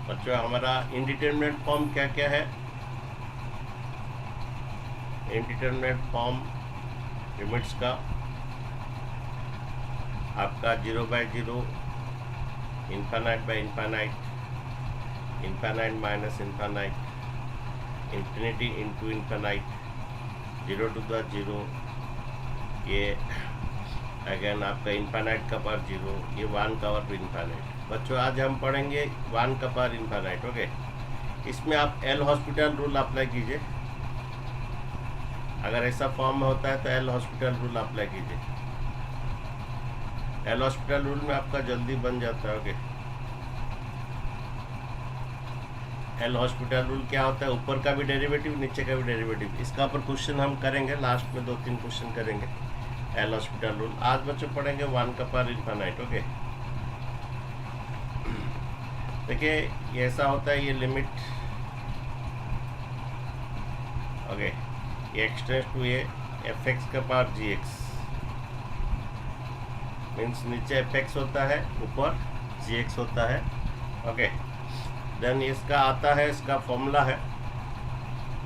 बच्चों हमारा indeterminate form क्या क्या है? इनडिटरमिनेट फॉर्म लिमिट्स का आपका 0/0, infinite by infinite, infinite minus infinite, infinity into infinite, 0 ये अगेन आपका इन्फानाइट का पावर 0, ये 1 का पावर इन्फानाइट। बच्चों आज हम पढ़ेंगे 1 का पावर इन्फानाइट। ओके, इसमें आप एल हॉस्पिटल रूल अप्लाई कीजिए। अगर ऐसा फॉर्म में होता है तो एल हॉस्पिटल रूल अप्लाई कीजिए। एल हॉस्पिटल रूल में आपका जल्दी बन जाता है। ओके, एल हॉस्पिटल रूल क्या होता है? ऊपर का भी डेरिवेटिव, नीचे का भी डेरिवेटिव। इसका पर क्वेश्चन हम करेंगे, लास्ट में 2-3 क्वेश्चन करेंगे एल हॉस्पिटल रूल। आज बच्चों पढ़ेंगे 1 का पावर इन्फानाइट। ओके, देखिए ये ऐसा होता है, ये लिमिट ओके, ये एक्सटेंस टू ये एफ एक्स का पावर जी एक्स, मीन्स नीचे एफ एक्स होता है, ऊपर जी एक्स होता है। ओके, देन इसका आता है, इसका फॉर्मूला है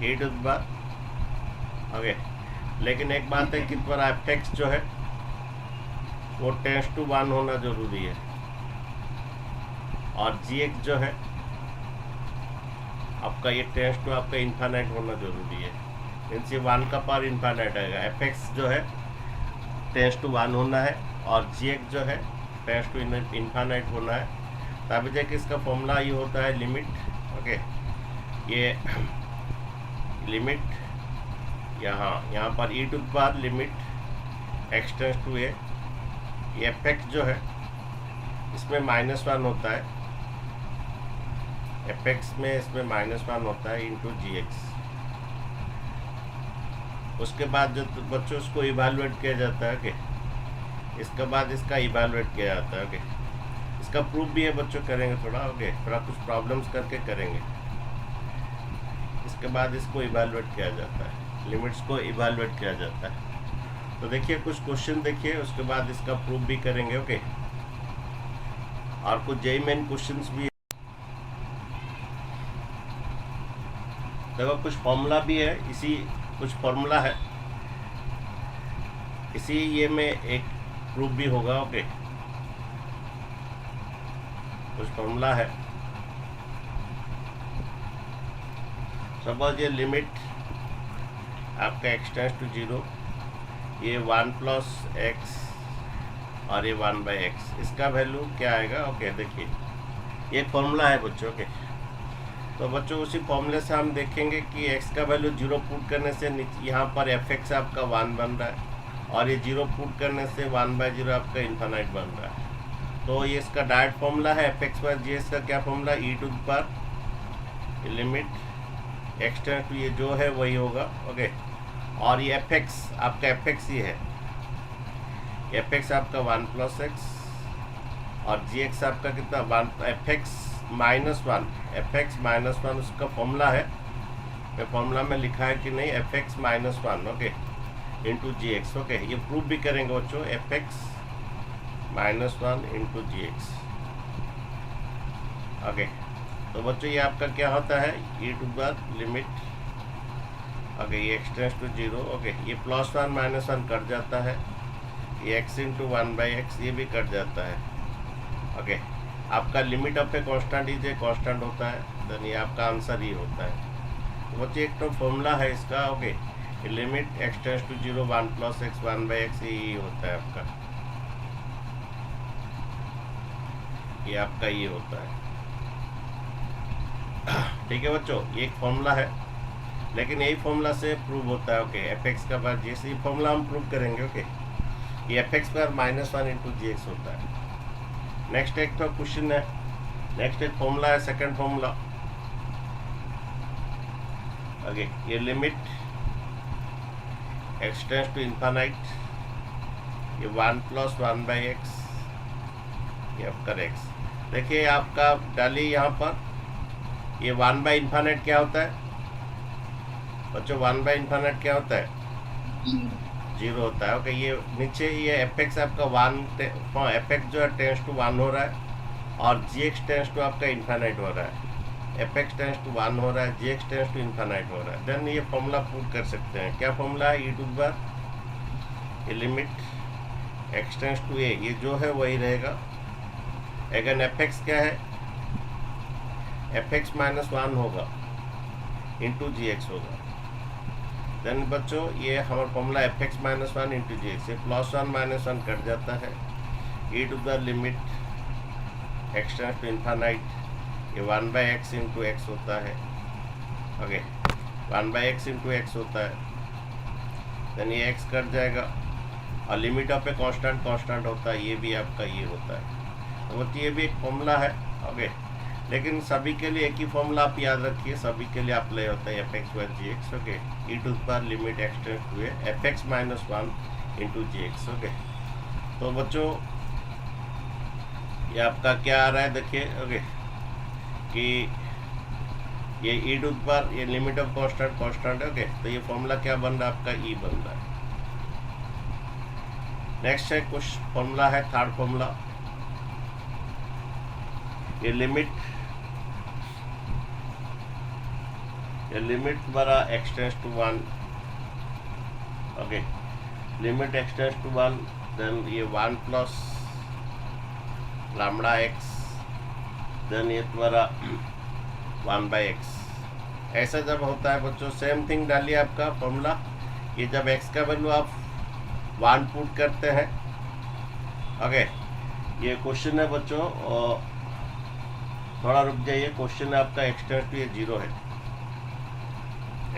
e to the power. Okay, लेकिन एक बात है कि पर एफ एक्स जो है वो टेंस टू 1 होना जरूरी है, और जी एक्स जो है आपका ये टेंस टू आपका इन्फानाइट होना जरूरी है। मीन्स ये 1 का पावर इन्फानाइट आएगा। एफ एक्स जो है टेंस टू 1 होना है, और जी एक्स जो है टेंस टू इन्फानाइट होना है। तभी जाके इसका फॉर्मूला ये होता है लिमिट। ओके, ये लिमिट यहाँ पर e to the power limit x tends to a, ये एफ एक्स जो है इसमें -1 होता है, एफ एक्स में इसमें -1 होता है इंटू जी एक्स। उसके बाद जो बच्चों उसको इवेलुएट किया जाता है। ओके, इसके बाद इसका इवेलुएट किया जाता है। ओके, इसका प्रूफ भी है बच्चों, करेंगे थोड़ा। ओके, थोड़ा कुछ प्रॉब्लम्स करके करेंगे। इसके बाद इसको इवेलुएट किया जाता है, लिमिट्स को इवेलुएट किया जाता है। तो देखिए कुछ क्वेश्चन देखिए, उसके बाद इसका प्रूफ भी करेंगे। ओके, और कुछ जेई मेन क्वेश्चंस भी। देखो कुछ फॉर्मूला भी है, इसी कुछ फॉर्मूला है, इसी ये में एक प्रूफ भी होगा। ओके, कुछ फॉर्मूला है। सपोज ये लिमिट आपका एक्स टेंस टू 0, ये 1 प्लस एक्स और ये 1/x, इसका वैल्यू क्या आएगा? ओके, देखिए ये फॉर्मूला है बच्चों। ओके, तो बच्चों उसी फॉर्मूले से हम देखेंगे कि x का वैल्यू 0 पुट करने से यहाँ पर एफ एक्स आपका 1 बन रहा है, और ये 0 पुट करने से 1/0 आपका इन्फानाइट बन रहा है। तो ये इसका डायरेक्ट फॉर्मूला है। F X by G X का क्या formula? E to the power limit x tends to ये जो है वही होगा। ओके, और ये एफ एक्स आपका एफ एक्स ये है, एफ एक्स आपका 1 प्लस एक्स, और जी एक्स आपका कितना 1, एफ एक्स -1, एफ एक्स -1 उसका फॉर्मूला है। मैं फॉर्मूला में लिखा है कि नहीं, एफ एक्स -1 ओके इंटू जी एक्स। ओके, ये प्रूफ भी करेंगे बच्चों, एफ एक्स -1 इंटू जी एक्स। ओके, तो बच्चों ये आपका क्या होता है? E to the limit okay, ये एक्स टेंस टू 0। ओके, ये +1 -1 कट जाता है, ये x इंटू 1/x ये भी कट जाता है। ओके, आपका limit of a constant is a constant होता है, देन ये आपका आंसर ही होता है। तो बच्चे एक तो फॉर्मूला है इसका। Okay, limit x tends to 0 1 plus X 1/x ये होता है आपका, ये आपका ये होता है। ठीक है बच्चों, ये एक फॉर्मूला है, लेकिन यही फॉर्मूला से प्रूव होता है। ओके, एफ एक्स का बार जैसे ये फॉर्मूला हम प्रूव करेंगे। ओके, ये एफ एक्स पर -1 इंटू जी एक्स होता है। नेक्स्ट एक तो क्वेश्चन है, नेक्स्ट एक फॉर्मूला है, सेकंड फॉर्मूला। ओके, ये limit x tends to infinite, ये 1 प्लस 1/x, ये आपका x। देखिए आपका डाली यहाँ पर, ये 1/इन्फानाइट क्या होता है बच्चों? 1/इन्फानाइट क्या होता है? 0 होता है। ओके, ये नीचे ये एफ एक्स आपका 1, एफ एक्स जो है टेंस टू 1 हो रहा है, और जी एक्स टेंस टू आपका इन्फानाइट हो रहा है, एफ एक्स टेंस टू 1 हो रहा है, जी एक्स टेंस टू इन्फानाइट हो रहा है, देन ये फॉर्मूला पुट कर सकते हैं। क्या फॉर्मूला है? ई टू द पावर ये limit x tends to a, ये जो है वही रहेगा। अगेन एफ एक्स क्या है? एफ एक्स माइनस 1 होगा इंटू जी एक्स होगा। देन बच्चों ये हमारा formula F x minus 1 into जी एक्स, प्लस 1 माइनस 1 कट जाता है, e to the limit x tends to infinite, ये 1 बाई एक्स इंटू एक्स होता है। Okay 1 by x into x होता है, देन ये एक्स कट जाएगा और limit of a constant constant होता है, ये भी आपका ये होता है। तो ये भी एक फॉर्मूला है। ओके लेकिन सभी के लिए एक ही फॉर्मूला आप याद रखिए, सभी के लिए अप्लाई होता है F X by G x. Okay E to the power limit x tends to A F x minus 1 into ji x. Okay तो बच्चों ये आपका क्या आ रहा है देखिए। ओके कि ये ई टू द पावर ये लिमिट ऑफ कांस्टेंट कांस्टेंट है। ओके तो ये फॉर्मूला क्या बन रहा है आपका? ई बन रहा है। नेक्स्ट है कुछ फॉर्मूला है, थर्ड फॉर्मूला, ये लिमिट द्वारा X tends to 1। Okay limit x tends to 1, then ये 1 प्लस लैम्बडा एक्स, देन ये द्वारा 1 बाई एक्स। ऐसा जब होता है बच्चों सेम थिंग डालिए आपका फॉर्मूला। ये जब एक्स का वैल्यू आप 1 पुट करते हैं। ओके ये क्वेश्चन है बच्चों, और थोड़ा रुक जाइए, क्वेश्चन है आपका एक्स टेंस टू ये 0 है,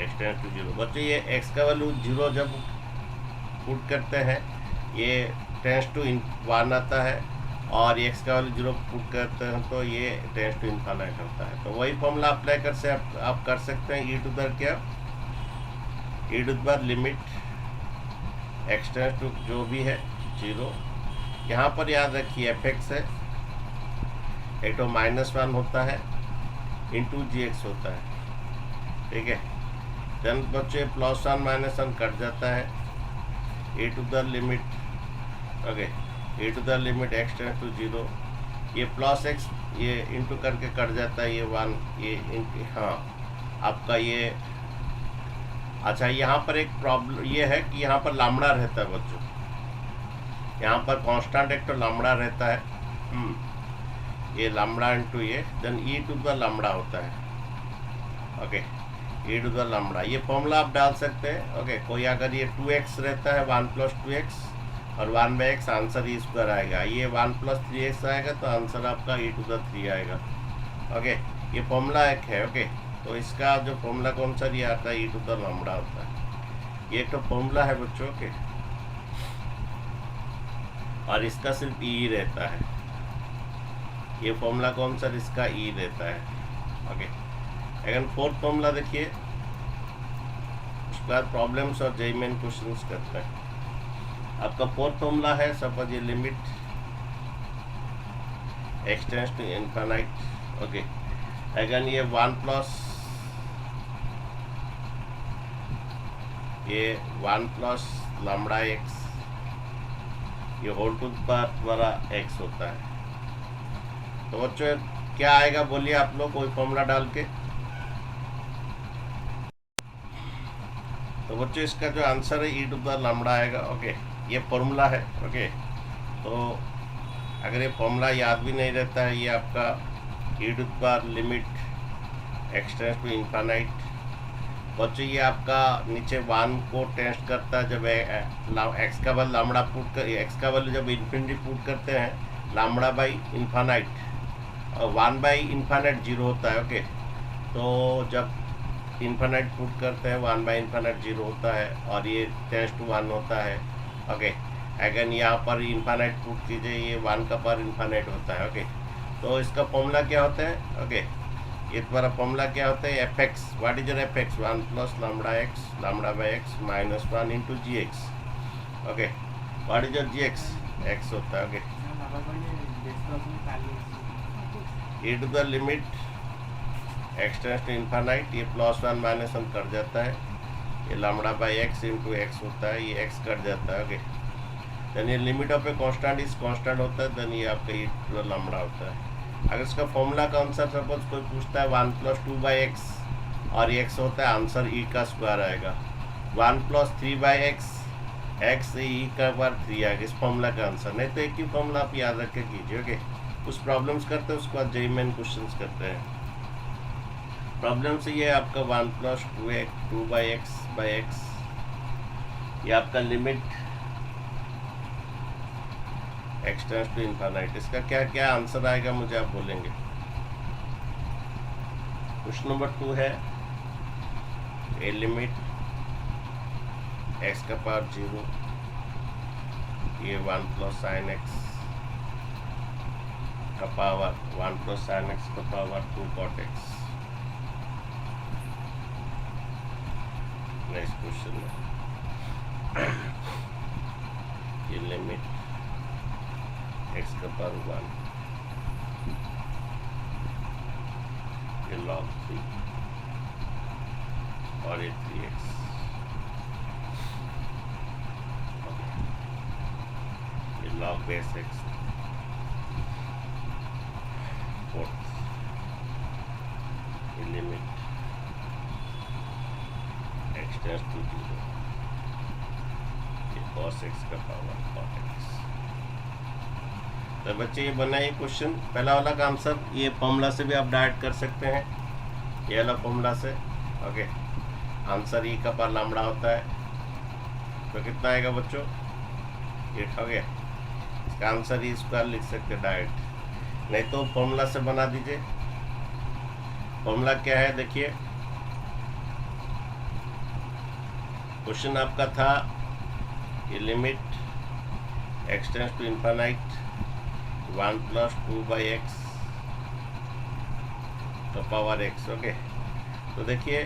एक्स टेंस टू 0। बच्चों ये एक्स का वैल्यू 0 जब पुट करते हैं ये टेंस टू 1 आता है, और एक्स का वैल्यू 0 पुट करते हैं तो ये टेंस टू इन्फानाइट होता है। तो वही फॉर्मूला अप्लाई कर से आप कर सकते हैं। ई टू द क्या? E to the power limit x tends to जो भी है 0। यहाँ पर याद रखिए एफ एक्स है, एक तो -1 होता है इंटू जी एक्स होता है। ठीक है देन बच्चे प्लस 1 माइनस 1 कट जाता है, a to the limit. Okay a to the limit x tends to 0, ये प्लस एक्स ये इंटू करके कट जाता है, ये 1 ये हाँ आपका ये। अच्छा यहाँ पर एक प्रॉब्लम ये है कि यहाँ पर लैम्बडा रहता है बच्चों, यहाँ पर कांस्टेंट एक तो लैम्बडा रहता है, ये लैम्बडा इंटू ये, then E to the lambda होता है। Okay E to the lambda, ये फॉर्मूला आप डाल सकते हैं। ओके कोई अगर ये 2x रहता है 1 प्लस 2x और 1 by x, answer E square आएगा। ये 1 प्लस 3x आएगा तो आंसर आपका ई टू द 3 आएगा। ओके ये फॉर्मूला एक है। ओके तो इसका जो फॉर्मूला कौन सा ये आता है? ई टू द लैम्बडा होता है। ये एक तो फॉर्मूला है बच्चों के, और इसका सिर्फ ई रहता है। ये फॉर्मूला कौन सा? इसका ई रहता है। ओके अगर फोर्थ फॉर्मूला देखिए, उसके बाद प्रॉब्लम्स और जेई मेन क्वेश्चंस करते हैं। आपका फोर्थ फॉर्मूला है, सपोज ये limit x tends to infinite. Okay again ये 1 प्लस ये 1 प्लस लैम्बडा एक्स, ये होल टू द पावर द्वारा एक्स होता है। तो बच्चों क्या आएगा बोलिए आप लोग कोई फॉर्मूला डाल के। तो बच्चों इसका जो आंसर है ई टू द लैम्बडा आएगा। ओके ये फॉर्मूला है। ओके तो अगर ये फॉर्मूला याद भी नहीं रहता है, ये आपका e to the power limit x tends to infinite. बच्चों ये आपका नीचे 1 को टेस्ट करता है जब एक्स का वैल्यू लैम्बडा पुट कर, एक्स का वैल्यू जब इन्फिनिटी पुट करते हैं लैम्बडा बाई इन्फानाइट, और 1 बाई इन्फानाइट 0 होता है। ओके तो जब इन्फानाइट पुट करते हैं 1 बाई इन्फानाइट 0 होता है, और ये टेंस टू 1 होता है। ओके अगेन यहाँ पर इन्फानाइट पुट कीजिए, ये 1 का पावर इन्फानाइट होता है। ओके तो इसका फॉर्मूला क्या होता है? ओके ये तुम्हारा फॉर्मूला क्या होता है? F X, what is your F x? 1 plus lambda X, lambda by X minus 1 into ji x. Okay what is your G X? X होता है। Okay E to the limit x tends to infinite, ये plus 1 minus 1 cut जाता है, ये lambda by x into x होता है, ये x cut जाता है। ओके देन ये limit of a constant is constant होता है, देन ये आपका ई टू द लैम्बडा होता है। अगर इसका फॉर्मूला का आंसर सपोज कोई पूछता है 1 + 2/x और x होता है, आंसर e का स्क्वायर आएगा। 1 + 3/x, x e का पावर 3 आएगा इस फॉर्मूला का आंसर। नहीं तो एक ही फॉर्मूला आप याद रख के कीजिए। ओके, कुछ प्रॉब्लम्स करते हैं उसके बाद जेईई मेन क्वेश्चंस करते हैं। प्रॉब्लम से ये आपका 1 + 2/x ये आपका limit x tends to infinite, इसका क्या क्या आंसर आएगा मुझे आप बोलेंगे। क्वेश्चन नंबर 2 है ए लिमिट x का पावर 0, ये 1 + sin x का पावर 1 + sin x का power 2 cot x। Next question है ये लिमिट x का पावर 1, ये log 3 और ये 3x। ये log base x, फोर्थ ये लिमिट x टेंड्स टू 0, ये cos x का पावर cot x। तो बच्चे ये बना ये क्वेश्चन। पहला वाला का आंसर ये फॉर्मूला से भी आप डायरेक्ट कर सकते हैं, ये वाला फॉर्मूला से। ओके, आंसर ई का पावर लैम्बडा होता है, तो कितना आएगा बच्चों, ये हो गया। इसका आंसर ई स्क्वायर लिख सकते हैं डायरेक्ट, नहीं तो फॉर्मूला से बना दीजिए। फॉर्मूला क्या है देखिए, क्वेश्चन आपका था ये limit x tends to infinite 1 + 2/x तो पावर x। ओके, तो देखिए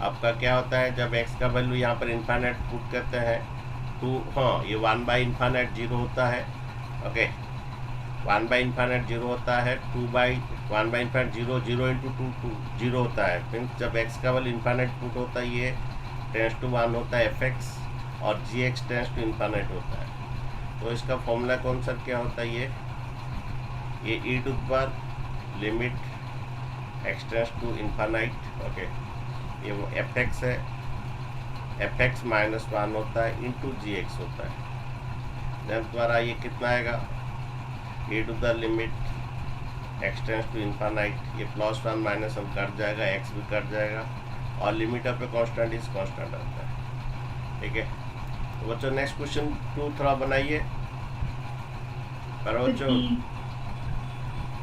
आपका क्या होता है जब x का वैल्यू यहाँ पर इनफाइनाइट पुट करते हैं तो हाँ ये 1/∞ 0 होता है। ओके, 1/∞ 0 होता है, 1/1/∞ 0 0 × 2 0 होता है। मीन्स जब x का वैल्यू इनफाइनाइट पुट होता है ये टेंड्स टू 1 होता है fx और gx टेंड्स टू इनफाइनाइट होता है। तो इसका फॉर्मूला कौन सा क्या होता है, ये e to the power limit x tends to infinite. Okay, ये वो fx है, fx - 1 होता है इंटू gx होता है। देन द्वारा ये कितना आएगा, e to the limit x tends to infinite, ये +1 -1 कट जाएगा, x भी कट जाएगा और limit of a constant is constant आता है। ठीक है, तो बच्चों नेक्स्ट क्वेश्चन 2 थोड़ा बनाइए। पर बच्चों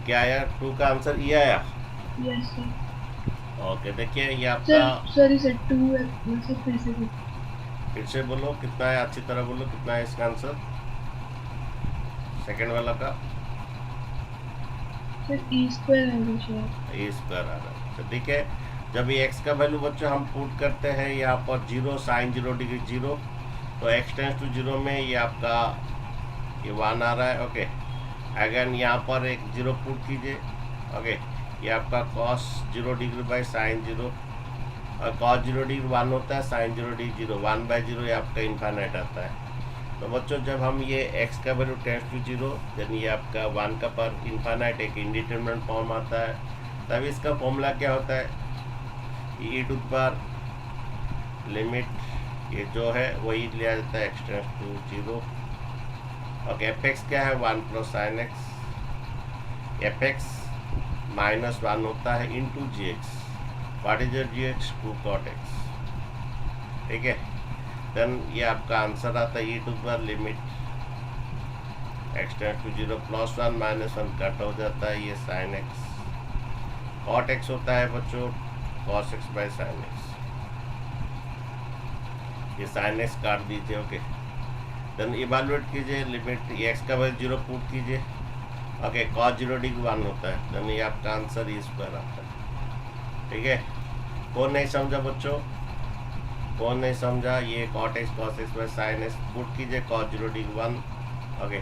क्या आया, 2 का आंसर ये आया। Yes sir. ओके, देखिए ये आपका सॉरी सर 2 है, फिर से बोलो कितना है, अच्छी तरह बोलो कितना है इसका आंसर सेकंड वाला का। सर e स्क्वायर आएगा शायद, ए स्क्वायर आ रहा है। तो ठीक है, जब ये x का वैल्यू बच्चों हम पुट करते हैं यहाँ पर 0 sin 0 डिग्री 0, तो x टेंड्स टू 0 में ये आपका ये 1 आ रहा है। ओके, अगेन यहाँ पर एक 0 पुट कीजिए। ओके, ये आपका cos 0 डिग्री बाई sin 0 और cos 0 डिग्री 1 होता है, sin 0 डिग्री 0, 1/0 ये आपका इनफाइनाइट आता है। तो बच्चों जब हम ये x का वैल्यू टेंड्स टू 0 यानी ये आपका 1 का पर इनफाइनाइट एक इंडिटरमिनेट फॉर्म आता है, तब इसका फॉर्मूला क्या होता है, e to the power limit ये जो है वही लिया जाता है x tends to 0। Okay, fx क्या है 1 + sin x, fx -1 होता है into gx, what is your gx 2 cot x। ठीक है, देन ये आपका आंसर आता है e to the power limit x tends to 0, +1 -1 cut हो जाता है, ये sin x, cot x होता है बच्चों cos x by sin x, ये sin x काट दीजिए। ओके, देन इवेलुएट कीजिए लिमिट ये x का वैल्यू 0 पुट कीजिए। ओके, cos 0 डिग्री 1 होता है, देन ये आपका आंसर e स्क्वायर आता है। ठीक है, कौन नहीं समझा बच्चों, कौन नहीं समझा, ये cot x cos x by sin x put कीजिए, cos 0 डिग्री 1। ओके,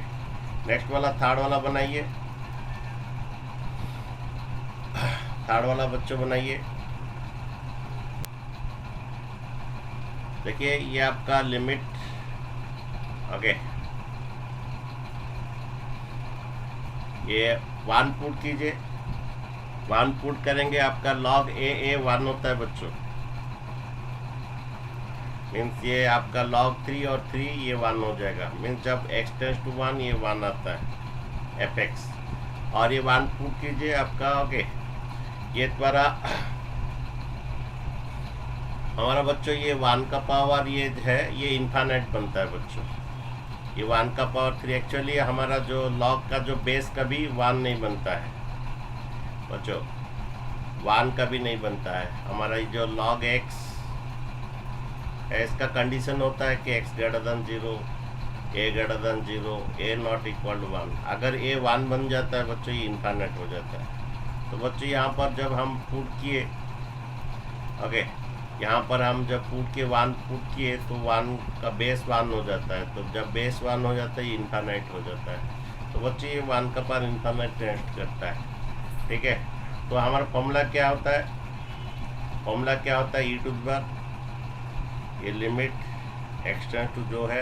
नेक्स्ट वाला थर्ड वाला बनाइए, थर्ड वाला बच्चों बनाइए। देखिए ये आपका लिमिट, ओके, ये 1 पुट कीजिए, 1 पुट करेंगे आपका log a 1 होता है बच्चों, मीन्स ये आपका log 3 और 3 ये 1 हो जाएगा, मीन्स जब x टेंस टू 1 ये 1 आता है fx, और ये 1 पुट कीजिए आपका ओके। ये द्वारा हमारा बच्चों ये 1 का पावर ये है ये इन्फाइनाइट बनता है बच्चों, ये 1 का पावर 3 एक्चुअली हमारा जो log का जो बेस कभी 1 नहीं बनता है बच्चों, 1 कभी नहीं बनता है हमारा। ये जो log x है इसका कंडीशन होता है कि x greater than 0, a greater than 0, a not equal to 1। अगर a 1 बन जाता है बच्चों ये इन्फाइनाइट हो जाता है। तो बच्चों यहाँ पर जब हम पुट किए ओके, यहाँ पर हम जब पुट के 1 पुट किए तो 1 का बेस 1 हो जाता है, तो जब बेस 1 हो जाता है ये इन्फाइनाइट हो जाता है। तो बच्चों ये 1 का पावर इन्फाइनाइट टेस्ट करता है, ठीक है। तो हमारा फॉर्मूला क्या होता है, फॉर्मूला क्या होता है, e टू द पावर ये लिमिट x टेंस टू जो है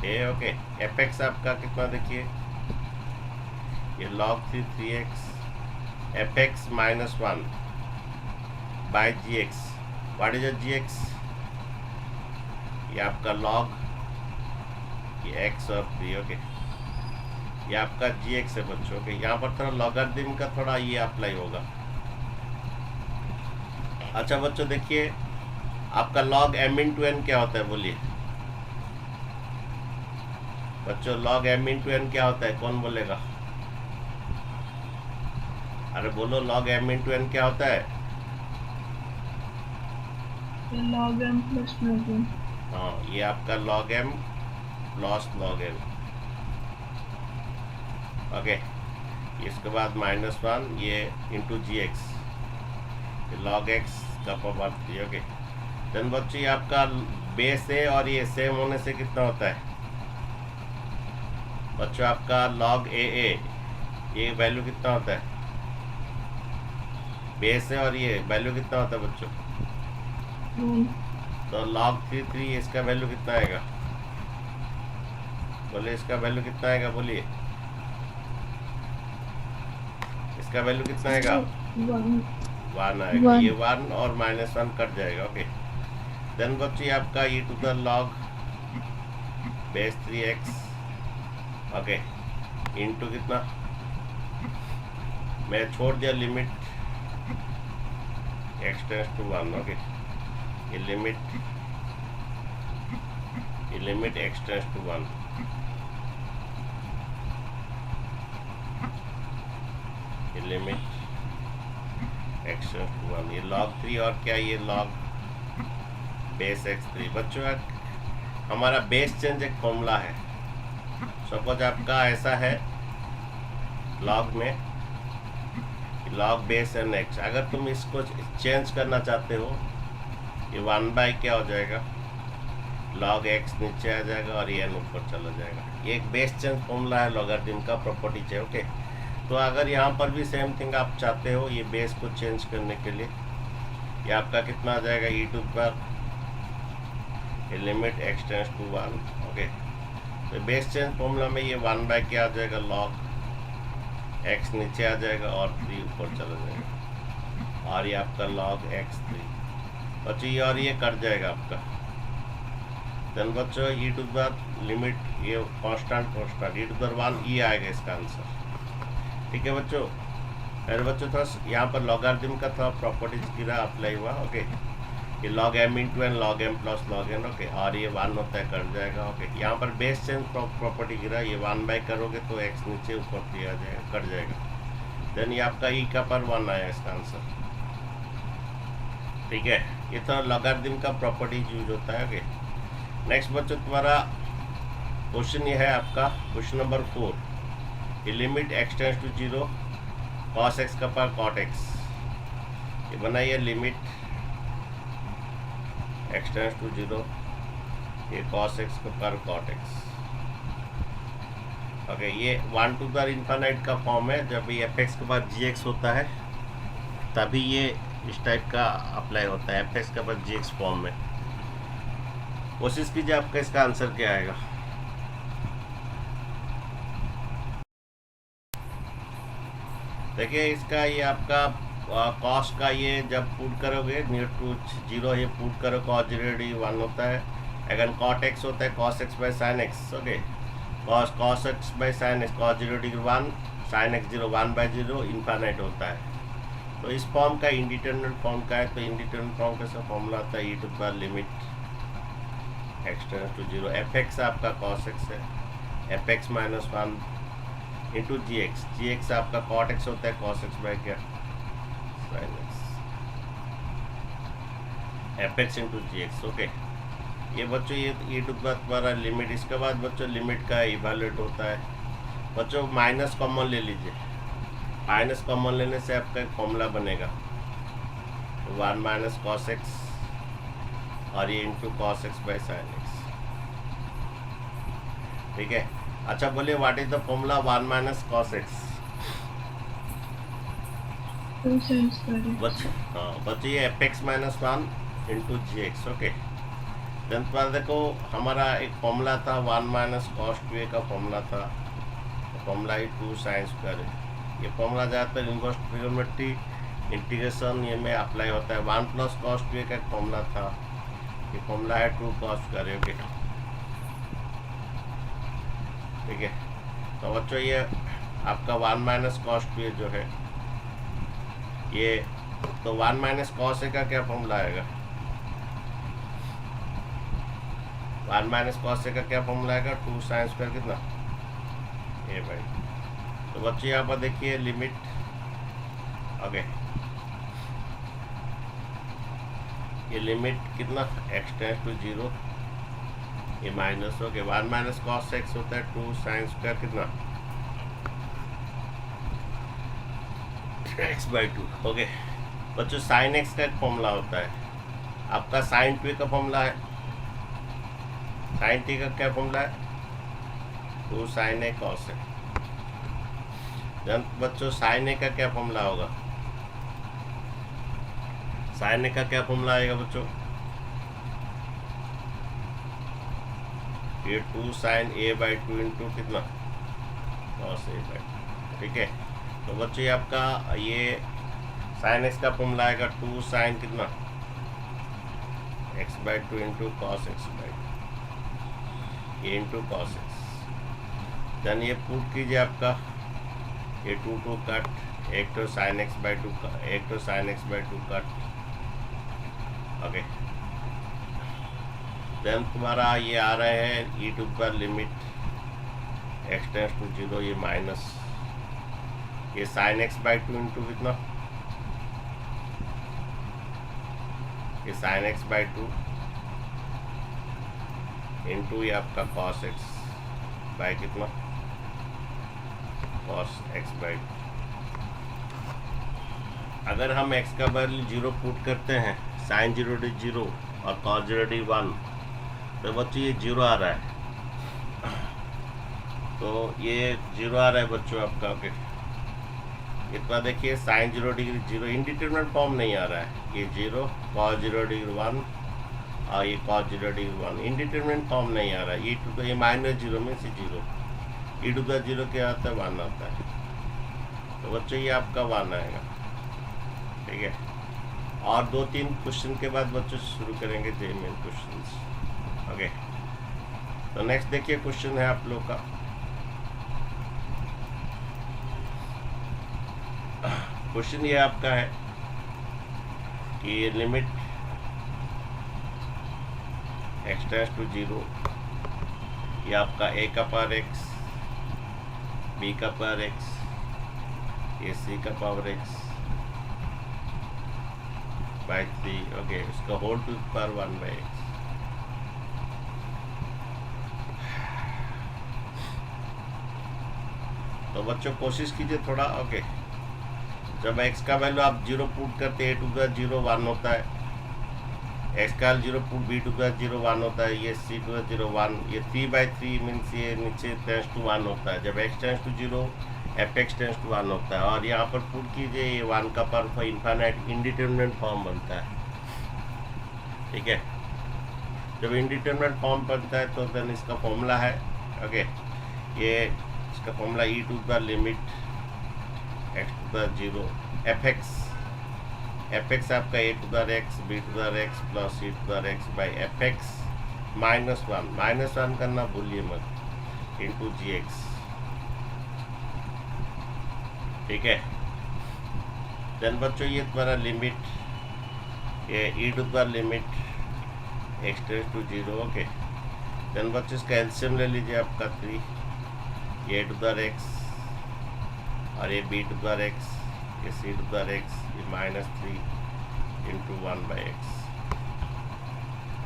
a ओके, fx आपका कितना देखिए ये log 3x fx minus 1 by gx, what is gx, ये आपका log ये x और 3 ओके, ये आपका gx है बच्चों के। यहाँ पर थोड़ा लॉगरिथम का थोड़ा ये अप्लाई होगा। अच्छा बच्चों देखिए आपका log m इंटू n क्या होता है बोलिए बच्चों, log m इंटू n क्या होता है, कौन बोलेगा, अरे बोलो log m इंटू n क्या होता है। log m plus log n। हाँ ये आपका log m plus log n okay, इसके बाद -1 ये इंटू gx log x का पावर 3 ओके। देन बच्चों ये आपका बेस है और ये सेम होने से कितना होता है बच्चों, आपका log a ये वैल्यू कितना होता है, बेस है और ये वैल्यू कितना होता है बच्चों, तो log 3 इसका वैल्यू कितना आएगा, बोले इसका वैल्यू कितना आएगा बोलिए, इसका वैल्यू कितना आएगा 1 आएगा, ये 1 और -1 कट जाएगा ओके। देन बच्चे आपका e to the log base 3x okay into कितना, मैं छोड़ दिया limit x tends to 1 okay, ये लिमिट x टेंस टू 1 ये लिमिट x टेंस टू 1, ये log 3 और क्या ये log बेस x3 बच्चों। हमारा बेस चेंज एक फॉर्मूला है, सपोज आपका ऐसा है log में log बेस एन x, अगर तुम इसको चेंज करना चाहते हो ये 1 बाय क्या हो जाएगा log x नीचे आ जाएगा और ये n ऊपर चला जाएगा। ये एक बेस चेंज फॉर्मूला है लॉगरिथम का, प्रॉपर्टी है ओके। तो अगर यहाँ पर भी सेम थिंग आप चाहते हो ये बेस को चेंज करने के लिए, ये आपका कितना आ जाएगा e टू द पावर ये limit x tends to 1 okay. तो बेस चेंज फॉर्मूला में ये 1 बाय क्या आ जाएगा log x नीचे आ जाएगा और 3 ऊपर चला जाएगा, और ये आपका log x3 बच्चों ये और ये कट जाएगा आपका। देन बच्चों e टू द लिमिट ये कांस्टेंट e टू द 1 ये आएगा इसका आंसर, ठीक है बच्चों। मेरे बच्चों थोड़ा यहाँ पर लॉगरिथम का थोड़ा प्रॉपर्टीज गिरा अप्लाई हुआ ओके, ये log m into n log m plus log n okay, और ये 1 होता है कट जाएगा ओके। यहाँ पर बेस चेंज प्रॉपर्टी गिरा, ये 1 बाय करोगे तो x नीचे ऊपर दिया जाएगा कट जाएगा। देन ये आपका e का पर 1 आया इसका आंसर, ठीक है। ये तो लॉगरिथम का प्रॉपर्टी यूज होता है ओके। नेक्स्ट बच्चों तुम्हारा क्वेश्चन ये है आपका क्वेश्चन नंबर 4, ये limit x tends to 0 cos x का पावर cot x, ये बनाइए लिमिट x टेंस टू 0 ये cos x का पावर cot x ओके। ये 1 टू द इन्फिनिट का फॉर्म है, जब ये fx के बाद gx होता है तभी ये इस टाइप का अप्लाई होता है, fx के बाद gx फॉर्म में। कोशिश कीजिए आपका इसका आंसर क्या आएगा। देखिए इसका ये आपका कॉस का ये जब पुट करोगे नियर टू 0 ये पुट करो कॉस 0 होता है। अगर कॉट एक्स होता है cos x by sine x. Okay, cos x by sine x, cos 0 sine x 1/0 infinite होता है। तो इस फॉर्म का इंडिटरमिनेट फॉर्म का है, तो इंडिटरमिनेट फॉर्म कैसा फॉर्मूला आता है, e to power limit x tends to 0 F x आपका कॉस एक्स है, एफ एक्स माइनस 1 इंटू जी एक्स आपका कॉट एक्स होता है कॉस एक्स बाई क्या sine x, F x into जी एक्स। ओके, ये बच्चों ये ई टू पावर तुम्हारा लिमिट। इसके बाद बच्चों लिमिट का इवैल्यूएट होता है। बच्चों माइनस कॉमन ले लीजिए, माइनस कॉमन लेने से आपका एक फॉर्मूला बनेगा 1 माइनस कॉस एक्स और ये into cos x by sine x. ठीक है, अच्छा बोलिए what is the formula 1 minus cos x? 2 sin square x। बच्चे ये एफ एक्स माइनस 1 इंटू जी एक्स। ओके, देन पर देखो हमारा एक फॉर्मूला था 1 माइनस कॉस 2a का फॉर्मूला था, फॉर्मूला ही 2 साइन स्क्वायर है। ये फॉर्मूला ज़्यादातर इन्वर्स ट्रिग्नोमेट्री इंटीग्रेशन ये में अप्लाई होता है। 1 प्लस कॉस 2a का एक फॉर्मूला था, ये फॉर्मूला है 2 कॉस स्क्वायर। ओके, ठीक है, तो बच्चों ये आपका 1 माइनस कॉस 2a जो है ये, तो 1 माइनस कॉस a का क्या फॉर्मूला आएगा? 1 माइनस कॉस a का क्या फॉर्मूला आएगा? 2 साइन स्क्वायर कितना ए भाई। तो बच्चों यहाँ पर देखिए लिमिट, ओके ये लिमिट कितना एक्स टेंड्स टू 0, ये minus. Okay, 1 minus cos x होता है 2 साइन स्क्वायर कितना एक्स बाई 2। ओके बच्चों, साइन एक्स का एक फॉर्मूला होता है आपका, साइन 2 का फॉर्मूला है, साइन टी का क्या फॉर्मूला है 2 साइन ए कॉस ए। बच्चों साइन ए का क्या फॉर्मूला होगा? साइन ए का क्या फॉर्मूला आएगा बच्चों? ये 2 साइन ए बाई 2 इंटू कितना कॉस ए बाई 2। ठीक है, तो बच्चों ये आपका ये साइन एक्स का फॉर्मूला आएगा 2 साइन कितना x by 2 into cos x by 2, ये इंटू कॉस एक्स। देन ये पुट कीजिए आपका ये 2 कट, एक तो साइन एक्स बाई 2 का, एक तो sine X by 2 cut. Okay, then तुम्हारा ये आ रहे हैं ई टू पर लिमिट एक्स टेंड्स टू 0, ये माइनस ये साइन एक्स बाई 2 इंटू कितना ये साइन एक्स बाई 2 इंटू ये आपका कॉस एक्स बाई कितना कॉस एक्स बाई 2। अगर हम x का वैल्यू 0 पुट करते हैं, साइन 0 और कॉस 1, तो बच्चों ये 0 आ रहा है, तो ये 0 आ रहा है बच्चों आपका। ओके, इतना देखिए साइन 0 इंडिटरमिनेट फॉर्म नहीं आ रहा है, ये 0 कॉस 1 और ये कॉस 1 इंडिटरमिनेट फॉर्म नहीं आ रहा है। ये माइनस 0 में से 0, ई टू द 0 क्या आता है 1 आता है, तो बच्चों ये आपका 1 आएगा। ठीक है, और 2-3 क्वेश्चन के बाद बच्चों शुरू करेंगे जेईई क्वेश्चंस। ओके, तो नेक्स्ट देखिए क्वेश्चन है आप लोग का, क्वेश्चन ये आपका है कि लिमिट एक्स टेंड्स टू 0, ये आपका a का पावर x, b का पावर x, ये c का पावर x बाई 3। ओके, इसका whole to power 1 by x। तो बच्चों कोशिश कीजिए थोड़ा। ओके, जब x का वैल्यू आप 0 पुट करते हैं, a टू द 0 1 होता है, x का 0 पुट b टू द 0 1 होता है, ये c टू द 0 1, ये 3/3 मीन्स ये नीचे टेंड्स टू 1 होता है। जब x tends to 0 F X tends to 1 होता है, और यहाँ पर पुट कीजिए ये 1 का पावर इनफाइनाइट इंडिटरमिनेट फॉर्म बनता है। ठीक है, जब इंडिटरमिनेट फॉर्म बनता है तो देन इसका फॉर्मूला है, ओके, ये इसका formula E to the limit x to the 0 F x आपका a to the x b to the x plus c to the x by f x -1 करना भूलिए मत इंटू जी एक्स। ठीक है। देन बच्चों ये तुम्हारा लिमिट ये e to the limit x tends to 0। Okay. Then बच्चों इसका एलसीएम ले लीजिए आपका 3 ए टू द एक्स और ये बी टू द एक्स ये सी टू द एक्स ये -3 इंटू 1/x।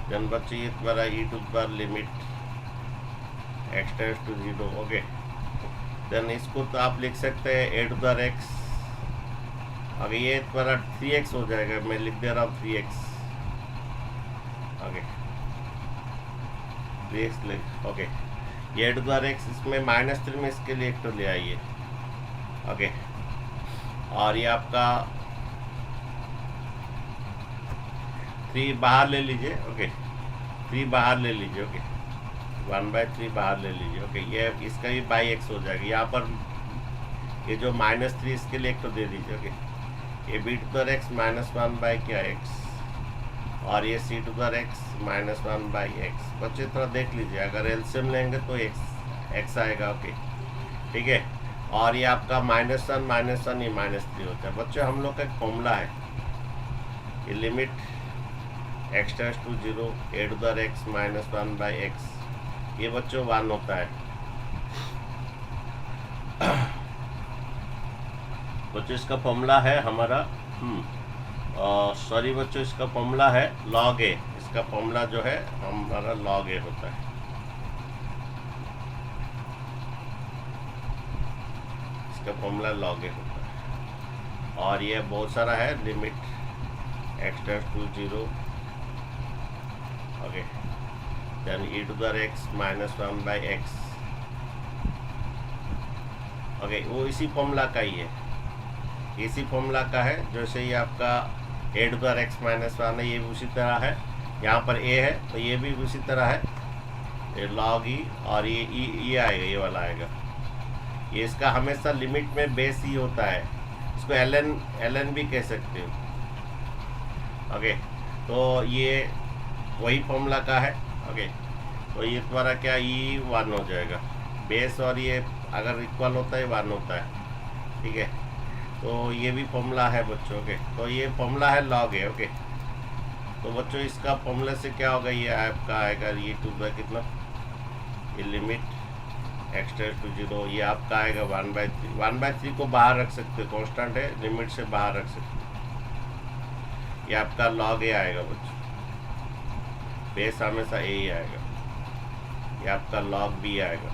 देन बच्चों ये तुम्हारा e to the limit x tends to 0। Okay. Then इसको तो आप लिख सकते हैं ए टू द एक्स, अगर ये तुम्हारा 3x हो जाएगा, मैं लिख दे रहा हूँ 3x। ओके 3x लिख। ओके ये ए टू द एक्स इसमें -3 में इसके लिए एक तो ले आइए। ओके और ये आपका 3 बाहर ले लीजिए। ओके 3 बाहर ले लीजिए। ओके 1/3 बाहर ले लीजिए। ओके ये इसका भी बाई एक्स हो जाएगा। यहाँ पर ये जो -3 इसके लिए एक तो दे दीजिए। ओके ये B to the X -1/x और ये सी टू द एक्स -1/x। बच्चे थोड़ा देख लीजिए, अगर एलसीएम लेंगे तो x आएगा। ओके ठीक है। और ये आपका -1 ये -3 होता है। बच्चों हम लोग का एक फॉर्मूला है, ये limit x tends to 0 A to the X -1/x, ये बच्चों 1 होता है। बच्चों इसका फॉर्मूला है हमारा सॉरी बच्चों इसका फॉर्मूला है log a। इसका फॉर्मूला जो है हमारा log a होता है। इसका फॉर्मूला log a होता है और ये बहुत सारा है, limit x tends to 0। Okay then e to the X -1/x। Okay वो इसी फॉर्मूला का ही है, इसी फॉर्मूला का है। जैसे ये आपका ए टू द एक्स -1 है, ये भी उसी तरह है। यहाँ पर ए है तो ये भी उसी तरह है, ये log e और ये आएगा, ये वाला आएगा। ये इसका हमेशा लिमिट में बेस ही होता है, इसको ln भी कह सकते हो। ओके तो ये वही फॉर्मूला का है। ओके तो ये तुम्हारा क्या ई 1 हो जाएगा, बेस और ये अगर इक्वल होता है 1 होता है। ठीक है तो ये भी फॉर्मूला है बच्चों। ओके तो ये फॉर्मूला है log a। ओके तो बच्चों इसका फॉर्मूला से क्या होगा, ये आपका आएगा ये टू द कितना, ये लिमिट एक्स टेंड्स टू 0, ये आपका आएगा 1/3। 1/3 को बाहर रख सकते हो, कांस्टेंट है, लिमिट से बाहर रख सकते हो। ये आपका log a आएगा बच्चों, बेस हमेशा a ही आएगा। ये आपका log b आएगा,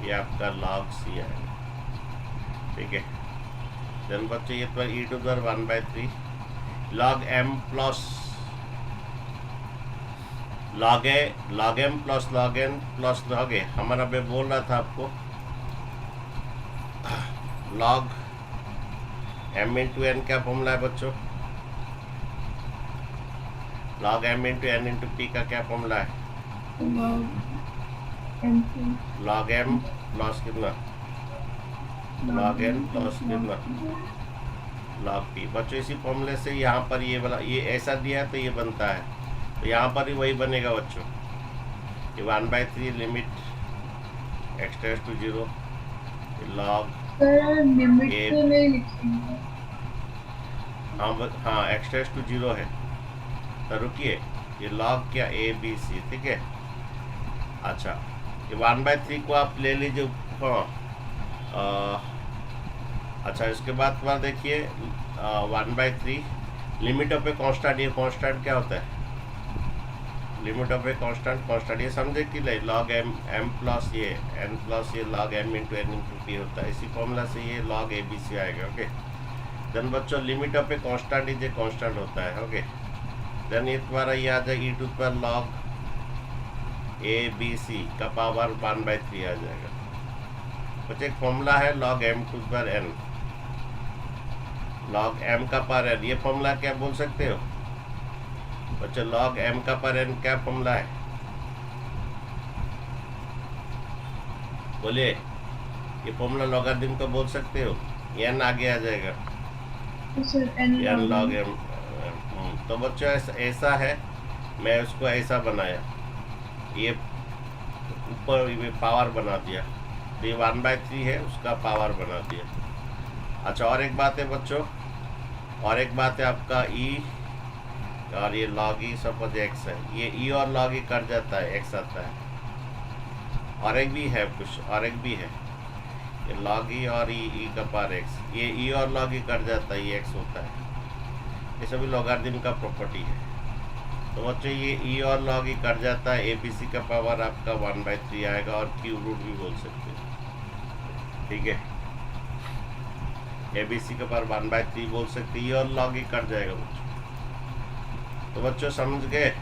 ये आपका log c आएगा। ठीक है। देन बच्चों ये पर e to the 1/3 log m plus log a log m plus log n plus log a। हमारा मैं बोल रहा था आपको log m इंटू n क्या फॉर्मूला है बच्चों, log m into n into p का क्या फॉर्मूला है, log m प्लस कितना, log n प्लस कितना, log p। बच्चों इसी फॉर्मूले से यहाँ पर ये वाला ये ऐसा दिया है तो ये बनता है, तो यहाँ पर ही वही बनेगा बच्चों। ये 1/3 limit x tends to 0 log limit a। तो नहीं लिखेंगे। हाँ एक्स टेंड्स टू 0 है तो रुकिए, ये log क्या a b c। ठीक है अच्छा ये 1/3 को आप ले लीजिए। हाँ अच्छा इसके बाद तुम्हारा देखिए 1/3 लिमिट ऑफ ए कांस्टेंट। ये कांस्टेंट क्या होता है, लिमिट ऑफ ए कांस्टेंट ये समझे कि नहीं, log m प्लस ये n प्लस ये log m into n into p होता है। इसी फॉर्मूला से ये log abc आएगा। ओके देन बच्चों limit of a constant is a constant होता है। ओके देन ये तुम्हारा ये आ जाएगा e टू पर log abc का पावर 1/3 आ जाएगा। बच्चे एक फॉर्मूला है log m टू पर n, log m का पर n, ये फॉर्मूला क्या बोल सकते हो बच्चे, log m का पर n क्या फॉर्मूला है, बोलिए। ये फॉर्मूला लॉगरिथम का बोल सकते हो। एन आगे आ जाएगा, तो sir N N log log M. तो बच्चों ऐसा है, मैं उसको ऐसा बनाया, ये ऊपर ये पावर बना दिया, तो ये 1/3 है, उसका पावर बना दिया। अच्छा, और एक बात है बच्चों, और एक बात है आपका ई, और ये लॉग ई सपोज एक्स है, ये ई और लॉग ई कट जाता है, एक्स आता है। और एक भी है, कुछ और एक भी है, ये लॉग ई और ई का पावर एक्स, ये ई और लॉग ई कट जाता है, ये एक्स होता है। ये सभी लॉगरिथम का प्रॉपर्टी है। तो बच्चों ये ई और लॉग ई कट जाता है, ए बी सी का पावर आपका 1/3 आएगा, और क्यूब रूट भी बोल सकते हैं, ठीक है। ए बी सी का पावर 1/3 बोल सकते हैं, ई और लॉग ई कट जाएगा बच्चों। तो बच्चों समझ गए?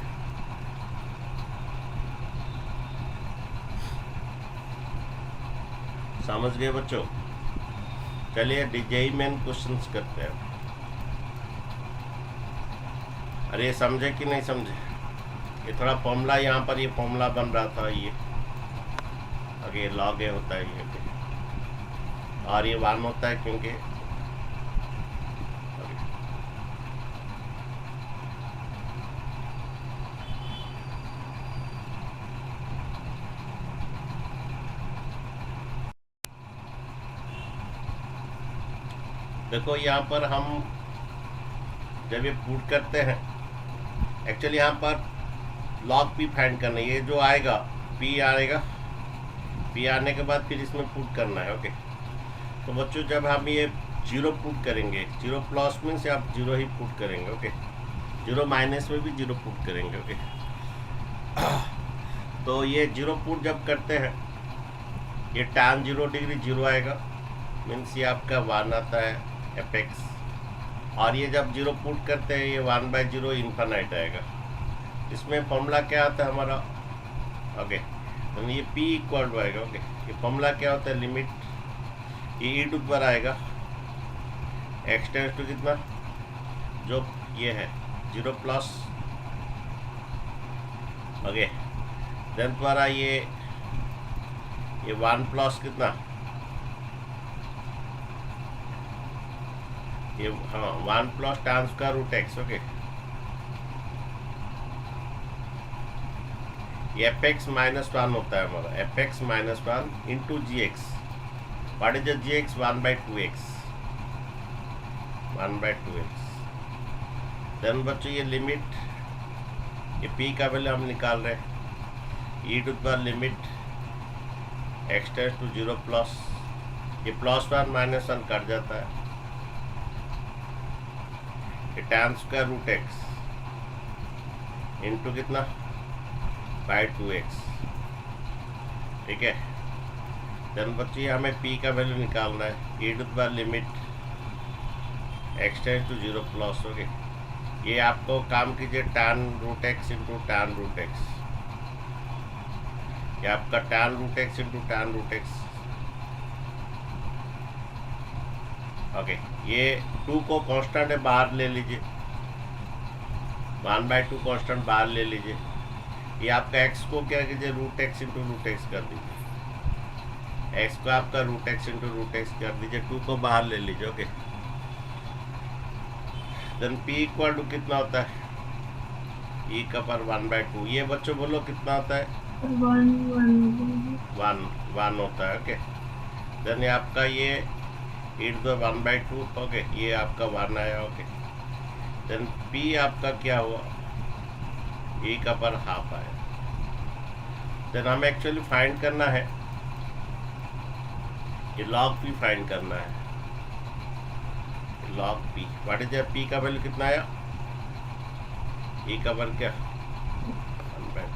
समझ गए बच्चों? चलिए डिजाइन मेन क्वेश्चंस करते हैं। अरे ये समझे कि नहीं समझे? ये थोड़ा फॉर्मूला, यहाँ पर ये फॉर्मूला बन रहा था, ये आगे लॉग ए होता है ये, और ये 1 होता है क्योंकि देखो यहाँ पर हम जब ये पुट करते हैं, एक्चुअली यहाँ पर लॉग पी फाइंड करना है, ये जो आएगा पी आएगा, पी आने के बाद फिर इसमें पुट करना है, ओके। तो बच्चों जब हम ये 0 पुट करेंगे, 0 प्लस मीन्स आप 0 ही पुट करेंगे, ओके। 0 माइनस में भी 0 पुट करेंगे, ओके। तो ये 0 पुट जब करते हैं, ये tan 0 डिग्री 0 आएगा, मीन्स ये आपका 1 आता है एफ एक्स। और ये जब 0 पुट करते हैं, ये 1/0 इन्फानाइट आएगा। इसमें फॉर्मूला क्या आता है हमारा, ओके। तो ये p इक्वल आएगा, ओके। ये फॉर्मूला क्या होता है, लिमिट ये ई टू पर आएगा, एक्स टेंस टू कितना, जो ये है 0 प्लस, ओके। देन द्वारा ये 1 प्लस कितना, ये हाँ 1 plus tan square root x, okay. ये एफ एक्स -1 होता है हमारा, F x -1 into ji X. What is G X, 1/2x, 1/2x। Then बच्चों ये लिमिट, ये p का वैल्यू हम निकाल रहे हैं, ई to the limit x tends to 0 plus, ये +1 -1 कट जाता है, ये tan square root x into कितना, 2x, ठीक है। देन बच्चे हमें p का वैल्यू निकालना है, e to the limit x tends to 0 plus, okay. ये आपको काम कीजिए tan root x into tan root x, ये आपका tan root x into tan root x, okay. ये 2 को कांस्टेंट है, बाहर ले लीजिए, 1/2 कांस्टेंट बाहर ले लीजिए। ये आपका x को क्या कीजिए, root x into root X कर दीजिए, x को आपका root x into root X कर दीजिए, 2 को बाहर ले लीजिए, okay. Then p equal to कितना होता है, e का पर 1/2, ये बच्चों बोलो कितना होता है, 1 होता है, ओके। देन ये आपका ये e टू द 1/2, ओके, ये आपका 1 आया, ओके। देन p आपका क्या हुआ, e का पर हाफ आया। देन हमें एक्चुअली फाइंड करना है, ये log p फाइंड करना है, log p। What is p का वैल्यू कितना आया, e का पर क्या, 1/2,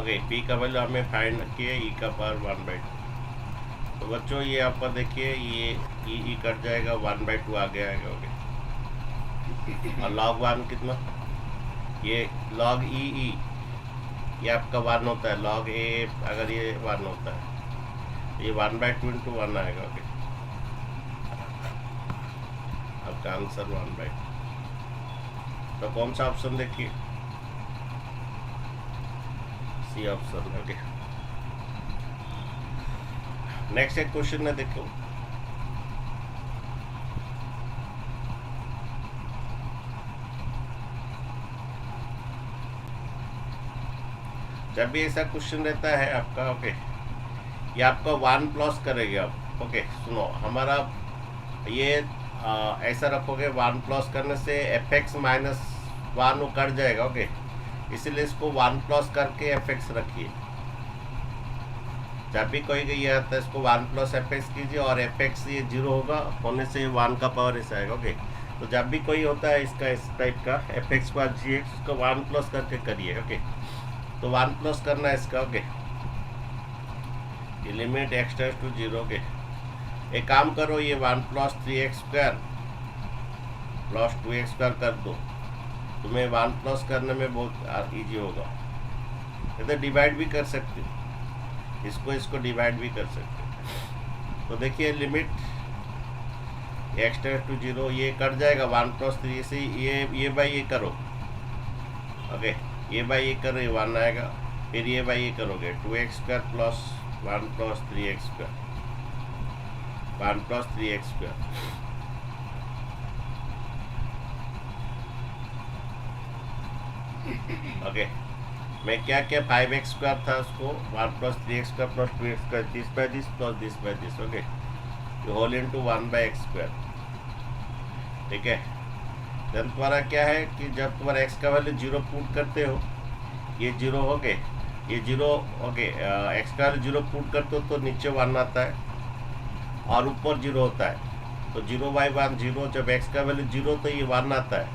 ओके। p का वैल्यू हमें फाइंड किया, e का पर 1/2। तो बच्चों ये आप पर देखिए, ये ई कट जाएगा, 1/2 आगे आएगा, ओके। और log 1 कितना, ये log ई ये आपका 1 होता है, log a अगर ये 1 होता है, ये 1/2 इंटू 1 आएगा, ओके। आपका आंसर 1/2। तो कौन सा ऑप्शन देखिए, सी ऑप्शन, ओके। नेक्स्ट एक क्वेश्चन है, देखो जब भी ऐसा क्वेश्चन रहता है आपका, ओके, ये आपका 1 प्लस करेगा अब। ओके सुनो, हमारा ये ऐसा रखोगे, 1 प्लस करने से fx माइनस 1 वो कट जाएगा। ओके, इसीलिए इसको 1 प्लस करके fx रखिए। जब भी कोई ये आता है इसको 1 प्लस fx कीजिए, और fx ये 0 होगा होने से 1 का पावर ऐसा आएगा। ओके, तो जब भी कोई होता है इसका इस टाइप का fx बार gx, उसको 1 प्लस करके करिए। ओके, तो 1 प्लस करना है इसका। ओके, ये limit x tends to 0। Okay, एक काम करो, ये 1 plus 3x square plus 2x square कर दो, तुम्हें 1 प्लस करने में बहुत इजी होगा। ये तो डिवाइड भी कर सकते हो, इसको डिवाइड भी कर सकते हो। तो देखिए लिमिट x टेंड्स टू 0, ये कट जाएगा 1 प्लस 3 से, ये बाई ये करो। ओके, ये बाई ये करो, ये 1 आएगा। फिर ये बाई ये करोगे 2x square plus 1 plus 3x square, 1 plus 3x square. Okay, मैं क्या क्या 5x स्क्वायर था उसको 1 plus 3x square plus 2x square, this by this plus this by this. Okay, whole into 1 by x square. ठीक है, then तुम्हारा क्या है कि जब तुम्हारा x का वैल्यू 0 पुट करते हो, ये 0 हो गए, ये 0 ओके, x का वैल्यू 0 पुट करते हो तो नीचे 1 आता है और ऊपर 0 होता है। तो 0 बाई 1 0, जब x का वैल्यू 0 तो ये 1 आता है,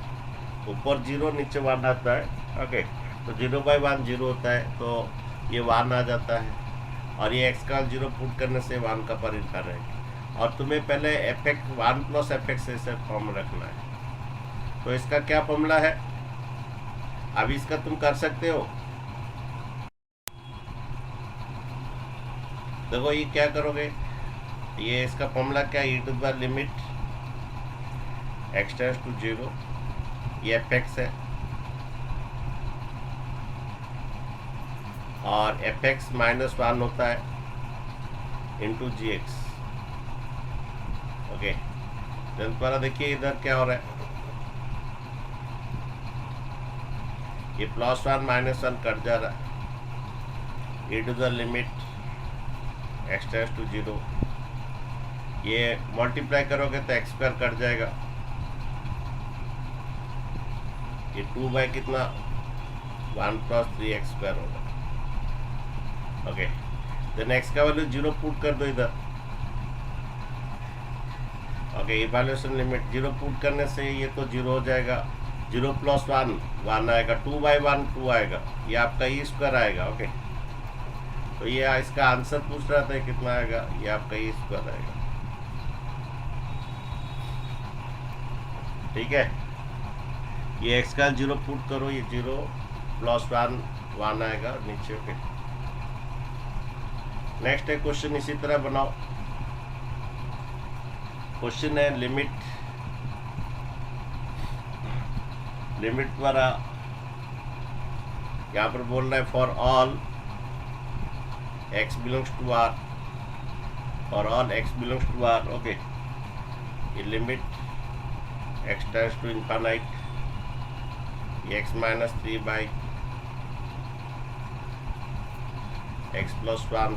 ऊपर 0 नीचे 1 आता है। ओके, तो 0 बाई 1 0 होता है, तो ये 1 आ जाता है, और ये x का 0 पुट करने से 1 का पर इनका रहेगा। और तुम्हें पहले fx 1 प्लस fx ऐसे फॉर्म रखना है। तो इसका क्या फॉर्मूला है, अभी इसका तुम कर सकते हो। देखो ये क्या करोगे, ये इसका फॉर्मूला क्या, e to the limit x tends to 0, ये fx है, और fx माइनस 1 होता है इंटू gx। ओके, देन तुम्हारा देखिए इधर क्या हो रहा है, ये प्लस 1 माइनस 1 कट जा रहा है, e to the limit x tends to 0, ये मल्टीप्लाई करोगे तो x स्क्वायर कट जाएगा, ये 2 बाई कितना 1 प्लस 3x स्क्वायर होगा। ओके, देन x का वैल्यू 0 पुट कर दो इधर। ओके, इवैल्यूएशन लिमिट 0 पुट करने से ये तो 0 हो जाएगा, 0 प्लस 1 1 आएगा, 2 बाई 1 2 आएगा, ये आपका ई स्क्वायर आएगा। ओके, तो ये इसका आंसर पूछ रहा था कितना आएगा, ये आपका ई स्क्वायर आएगा। ठीक है, ये x का 0 पुट करो, ये 0 प्लस 1 आएगा नीचे। ओके, नेक्स्ट है क्वेश्चन, इसी तरह बनाओ। क्वेश्चन है लिमिट द्वारा यहाँ पर बोल रहा है for all x belongs to r, for all x belongs to r। Okay, ये limit x tends to infinite, ये x minus 3 by x plus 1,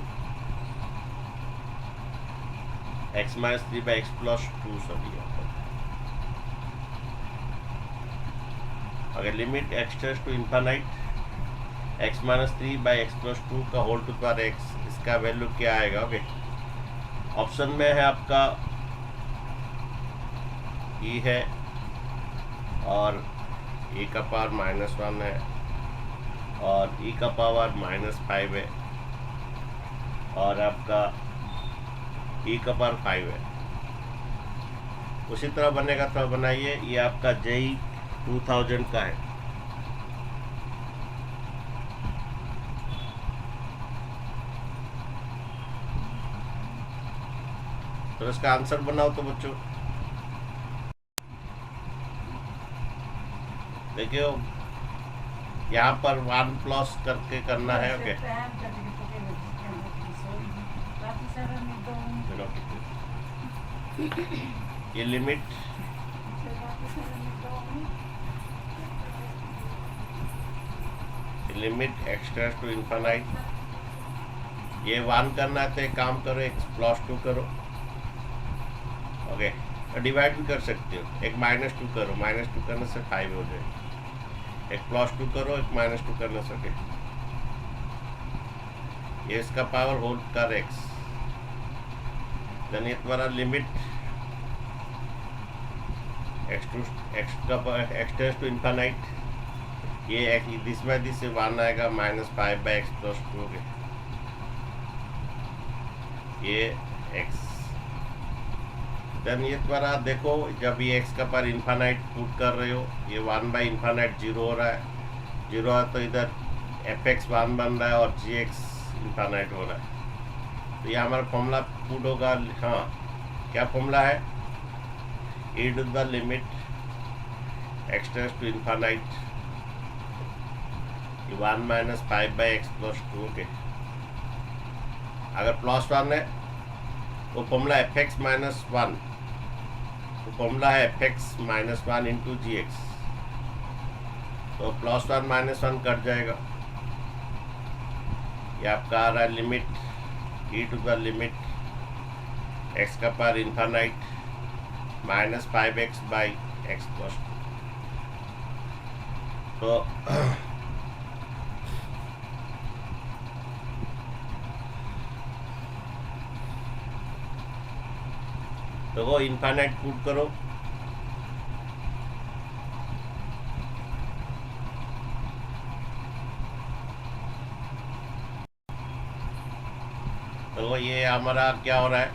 x minus 3 by x plus 2 सभी। अगर limit x tends to infinite x minus 3 by x plus 2 का whole to power x, इसका value क्या आएगा। Okay, option में है आपका e है और e का पावर माइनस 1 है और e का पावर माइनस 5 है और आपका e का पावर 5 है। उसी तरह बनेगा, तो बनाइए। ये आपका JEE 2000 का है। तो इसका आंसर बनाओ तो बच्चों, देखियो यहाँ पर 1 प्लस करके करना है। ओके, ये limit limit x tends to infinite, ये 1 करना है तो एक काम करो, x +2 करो, ओके, डिवाइड भी कर सकते हो, एक -2 करो, -2 करने से 5 हो जाएगी, एक +2 करो, एक -2 करने से, ओके, ये इसका पावर होल कर x, देन ये तुम्हारा limit x tends to infinite, ये दिस बाय दिस से 1 आएगा, -5/x + 2, ओके, ये x, देन ये तुम्हारा देखो, जब ये x का पावर इन्फानाइट पुट कर रहे हो, ये 1/∞ 0 हो रहा है, 0 है तो इधर fx 1 बन रहा है और gx इन्फानाइट हो रहा है, तो ये हमारा फॉर्मूला पुट होगा, हाँ, क्या फॉर्मूला है, e to the limit x tends to infinite 1 - 5/x + 2, okay, अगर +1 है वो फॉर्मूला fx -1, तो फॉर्मूला है fx -1 इंटू gx, तो +1 -1 कट जाएगा, ये आपका आ रहा है limit e to the limit x का पावर इन्फानाइट -5x/x + 2, तो वो इन्फानाइट पुट करो, तो ये हमारा क्या हो रहा है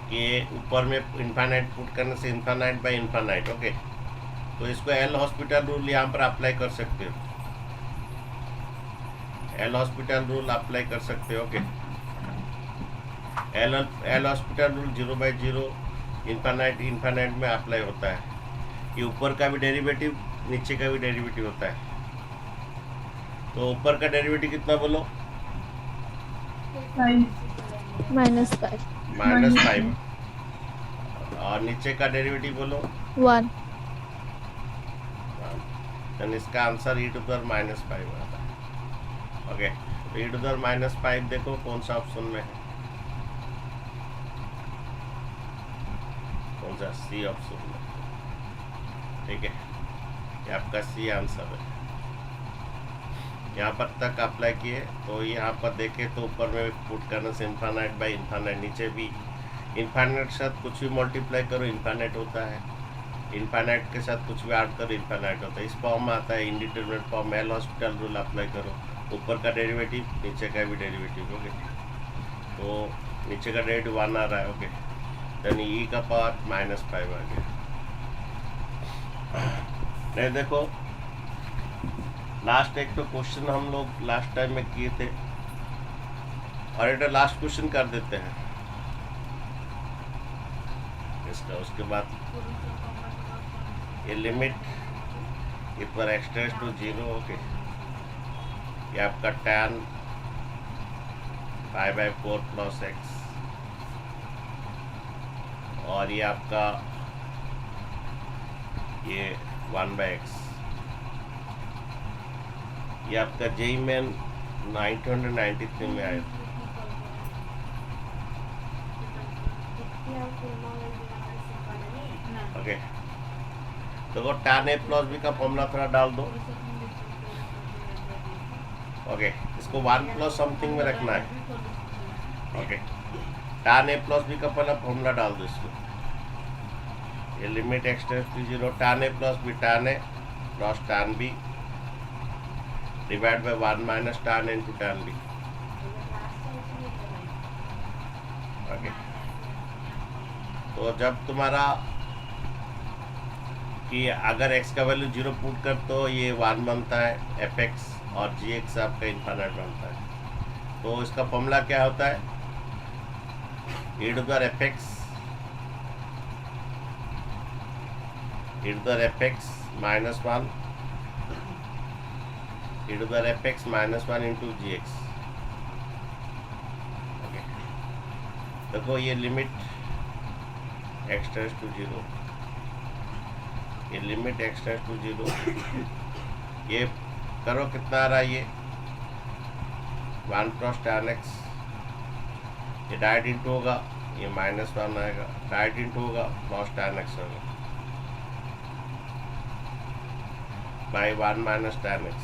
कि ऊपर में इन्फानाइट पुट करने से इन्फानाइट, ओके, तो इसको एल हॉस्पिटल रूल यहाँ पर अप्लाई कर सकते हो, एल हॉस्पिटल रूल अप्लाई कर सकते हो, okay, L hospital rule 0/0 infinite में अप्लाई होता है, ये ऊपर का भी डेरिवेटिव नीचे का भी डेरिवेटिव होता है, तो ऊपर का डेरिवेटिव कितना बोलो, 5 -5 और नीचे का डेरिवेटिव बोलो 1 तो इसका आंसर e टू द -5 आता है, ओके, तो e टू द -5 देखो कौन सा ऑप्शन में है, कौन सा, सी ऑप्शन में, ठीक है, ये आपका सी आंसर है, यहाँ पर तक अप्लाई किए, तो यहाँ पर देखे तो ऊपर में पुट करने से इन्फानाइट, नीचे भी इन्फानाइट के साथ कुछ भी मल्टीप्लाई करो इन्फानाइट होता है, इन्फानाइट के साथ कुछ भी ऐड करो इन्फानाइट होता है, इस फॉर्म में आता है indeterminate form, L hospital rule apply करो, ऊपर का डेरिवेटिव नीचे का भी डेरिवेटिव, ओके, तो नीचे का डेरिवेटिव 1 आ रहा है, ओके, देन ई का पावर -5 आ गया, नहीं देखो लास्ट एक तो क्वेश्चन हम लोग लास्ट टाइम में किए थे, और एक लास्ट क्वेश्चन कर देते हैं इसका, उसके बाद ये लिमिट ये पर एक्स टेंड्स टू 0, ओके, ये आपका tan 5/4 + x, और ये आपका ये 1/x, ये आपका जेई मेन 993 में आया, ओके, तो वो tan a + b का फॉर्मूला थोड़ा डाल दो, ओके, इसको 1 + समथिंग में रखना है, ओके, tan a + b का पहला फॉर्मूला डाल दो इसमें, ये limit x tends to 0 tan a + b tan a + tan b divide by 1 - tan a × tan b, okay, तो जब तुम्हारा कि अगर x का वैल्यू 0 पुट कर तो ये 1 बनता है fx, और gx आपका इन्फानाइट बनता है, तो इसका फॉर्मूला क्या होता है, e to the fx -1 e to the fx -1 into gx, okay, देखो ये लिमिट x टेंड्स टू 0, ये लिमिट x टेंड्स टू 0, ये करो कितना आ रहा है ये 1 क्रॉस tan x, ये डायरेक्ट इंटू होगा, ये -1 आएगा, डायरेक्ट इंटू होगा, क्रॉस tan x होगा by 1 minus tan x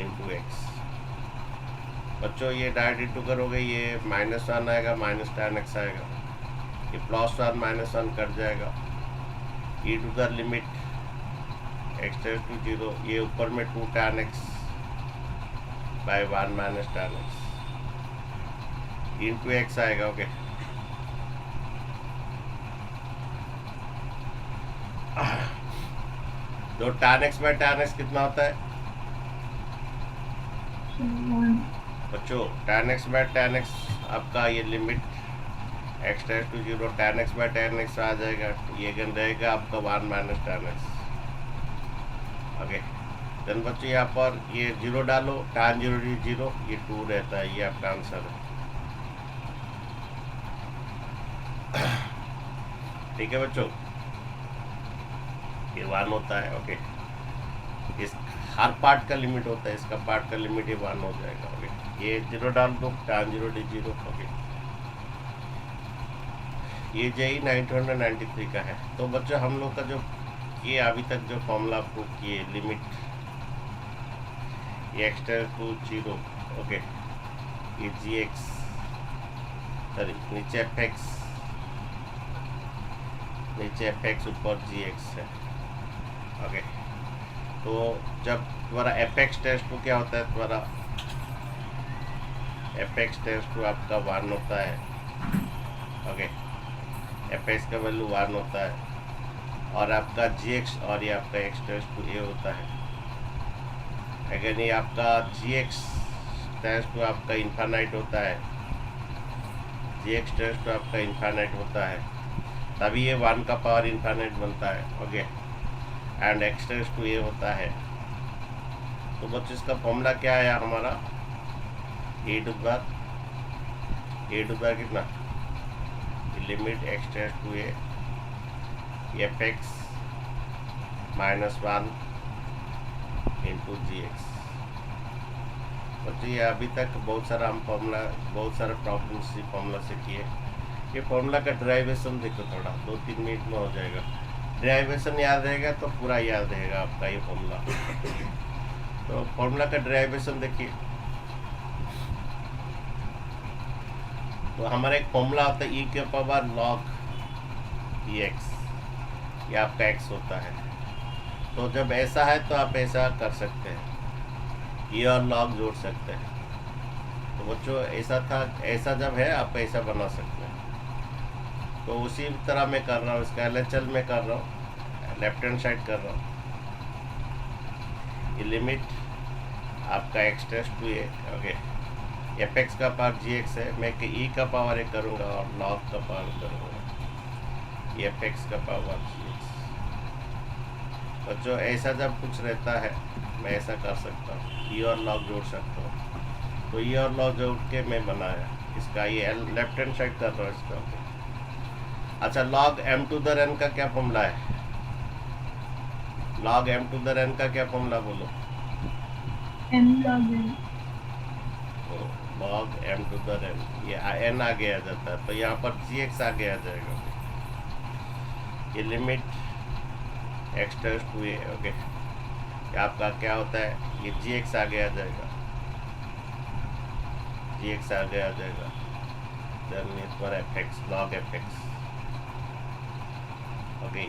into x। बच्चों ये डायरेक्ट इंटू करोगे, ये -1 आएगा, माइनस tan x आएगा, ये +1 -1 कट जाएगा, e to the limit x tends to 0, ये ऊपर में 2 tan x by 1 minus tan x into x आएगा। ओके तो tan x by tan x कितना होता है So 1. बच्चों? tan x by tan x आपका ये limit x tends to 0, tan x by tan x आ जाएगा, ये गन रहेगा आपका 1 minus tan x। Okay then बच्चों यहाँ पर ये 0 डालो, tan 0 0, ये 2 रहता है, ये आपका आंसर है। ठीक है बच्चों, ये 1 होता है। ओके इस हर पार्ट का लिमिट होता है, इसका पार्ट का लिमिट ये 1 हो जाएगा। ओके ये 0 डाल दो, tan 0 0। ओके ये JEE 993 का है। तो बच्चों हम लोग का जो ये अभी तक जो फॉर्मूला प्रूव किए, लिमिट ये x टेंड्स टू 0, ओके ये gx, सॉरी नीचे fx, नीचे fx ऊपर gx है। ओके तो जब तुम्हारा fx टेंड्स टू क्या होता है, तुम्हारा fx टेंड्स टू आपका 1 होता है। ओके fx का वैल्यू 1 होता है, और आपका gx और ये आपका x टेंड्स टू a होता है। अगर ये आपका gx टेंड्स टू आपका इन्फानाइट होता है, gx टेंड्स टू आपका इन्फानाइट होता है, तभी ये 1 का पावर इन्फानाइट बनता है। Okay and x tends to a होता है। तो बच्चों इसका फॉर्मूला क्या आया हमारा, a टू द कितना, limit x tends to a fx -1 into gx। बच्चों ये अभी तक बहुत सारा हम फॉर्मूला, बहुत सारे प्रॉब्लम्स इसी फॉर्मूला से किए। ये फॉर्मूला का ड्राइवेशन देखो, थोड़ा 2-3 मिनट में हो जाएगा। ड्राइवेशन याद रहेगा तो पूरा याद रहेगा आपका ये फॉर्मूला। तो फॉर्मूला का ड्राइवेशन देखिए, तो हमारा एक फॉर्मूला होता है e के पावर log ex, ये आपका x होता है। तो जब ऐसा है तो आप ऐसा कर सकते हैं, ये और log जोड़ सकते हैं। तो बच्चों ऐसा था, ऐसा जब है आप ऐसा बना सकते हैं। तो उसी तरह मैं कर रहा हूँ, इसका LHL में कर रहा हूँ, लेफ्ट हैंड साइड कर रहा हूँ। ये लिमिट आपका x tends to a, okay fx का पावर gx है, मैं e का पावर एक करूँगा और log का पावर करूँगा, ये fx का पावर gx। बच्चों ऐसा जब कुछ रहता है मैं ऐसा कर सकता हूँ, e और log जोड़ सकता हूँ। तो e और log जोड़ के मैं बनाया इसका, ये लेफ्ट हैंड साइड कर रहा हूँ इसका। अच्छा log m to the n का क्या फॉर्मूला है, log m to the n का क्या फॉर्मूला बोलो, n log n. log m to the n, ये n आगे आ जाता है, तो यहाँ पर gx आगे आ जाएगा। ये limit x tends to a, okay आपका क्या होता है, ये gx आगे आ जाएगा, gx आगे आ जाएगा, देन ये तुम्हारा fx, log fx। Okay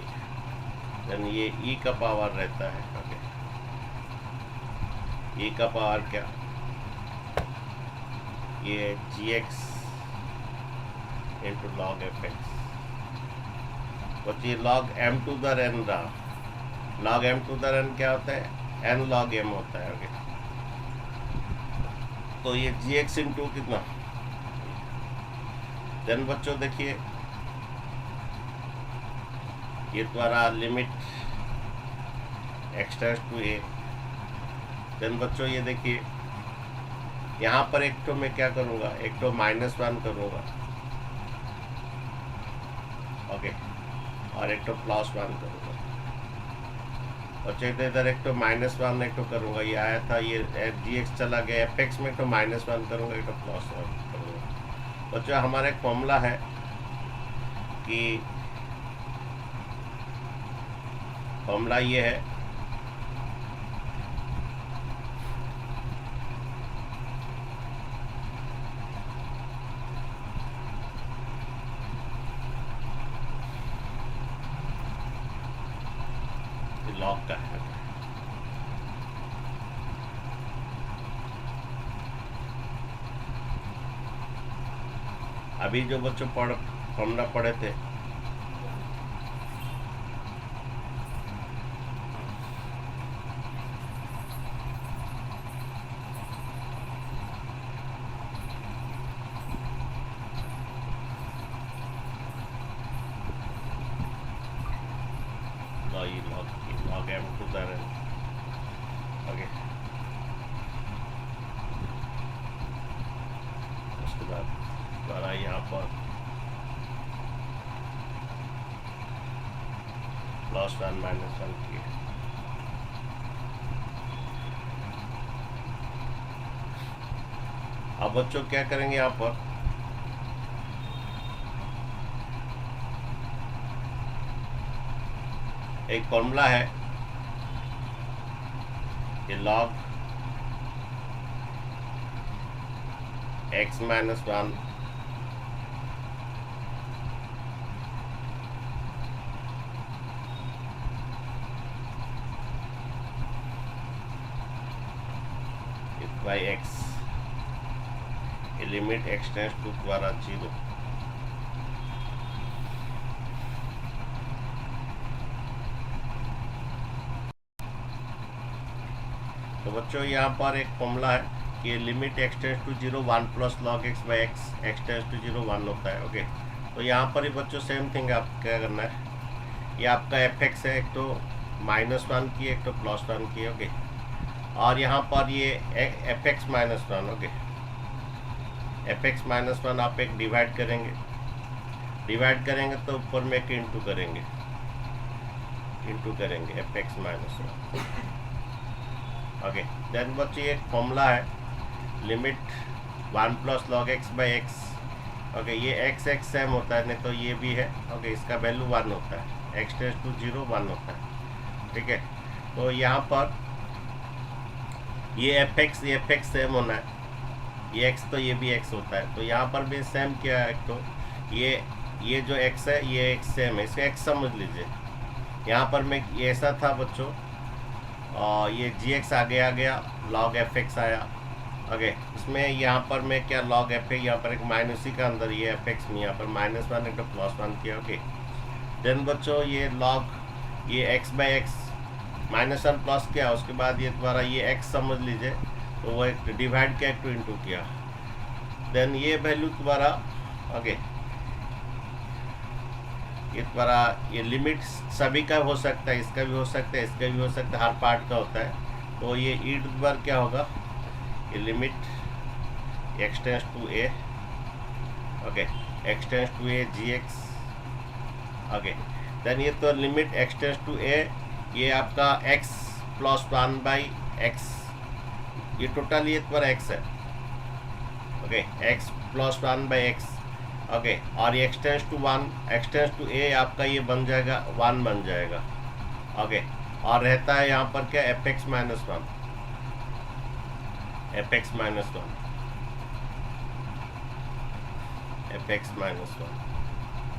then ये e का पावर रहता है। ओके e का पावर क्या, ये gx इंटू log fx। और ये log m to the n रहा, log m to the n क्या होता है, n log m होता है। ओके तो ये gx इंटू कितना, देन बच्चों देखिए ये तुम्हारा limit x tends to a। Then बच्चों ये देखिए यहाँ पर एक तो मैं क्या करूँगा, एक तो -1 करूँगा, ओके और एक तो +1 करूँगा। बच्चों तो इधर एक तो -1 एक तो करूँगा, ये आया था, ये जी चला गया, एफ में तो -1 करूँगा, एक तो +1 करूँगा। बच्चों हमारा एक फॉर्मूला है कि फॉर्मूला ये है लॉग का है। अभी जो बच्चों फॉर्मूला पढ़े थे, log m to the n, okay. उसके बाद द्वारा यहाँ पर +1 -1 किए। अब बच्चों क्या करेंगे, यहाँ पर एक फॉर्मूला है कि log x -1 by x, ये लिमिट x टेंड्स टू द्वारा 0। तो बच्चों यहाँ पर एक फॉर्मूला है कि limit x tends to 0 1 + log x by x, x tends to 0 1 होता है, ओके। तो यहाँ पर ही बच्चों सेम थिंग आप क्या करना है, ये आपका fx है, एक तो -1 की, एक तो +1 की, ओके। और यहाँ पर ये fx -1, ओके। fx -1 आप एक डिवाइड करेंगे तो ऊपर में एक इंटू करेंगे fx -1, ओके। देन बच्चे एक फॉर्मूला है limit 1 + log x by x, okay. ये x सेम होता है, नहीं तो ये भी है, ओके। इसका वैल्यू 1 होता है, x टेंड्स टू 0 1 होता है, ठीक है। तो यहाँ पर ये fx सेम होना है, ये x तो ये भी x होता है, तो यहाँ पर भी सेम क्या है, तो ये जो x है ये x सेम है, इसको x समझ लीजिए। यहाँ पर मैं ये ऐसा था बच्चों, और ये gx आगे आ गया, log fx आया, ओके। इसमें यहाँ पर मैं क्या log f है, यहाँ पर एक माइनस का अंदर ये fx में यहाँ पर -1 एक तो +1 किया, ओके। देन बच्चों ये log ये x by x -1 प्लस किया, उसके बाद ये द्वारा ये x समझ लीजिए, तो वो एक डिवाइड किया, एक टू इंटू किया। देन ये वैल्यू द्वारा, ओके, ये द्वारा ये लिमिट सभी का हो सकता है, इसका भी हो सकता है, इसका भी हो सकता है, हर पार्ट का होता है। तो ये ई द्वारा क्या होगा, ये limit x tends to a, okay, x tends to a gx, okay. Then ये तो limit x tends to a, ये आपका x +1 by x, ये टोटल ये पर x है, okay, x +1 by x, okay. और ये x tends to 1, x tends to a आपका ये बन जाएगा 1 बन जाएगा, ओके। और रहता है यहाँ पर क्या fx -1,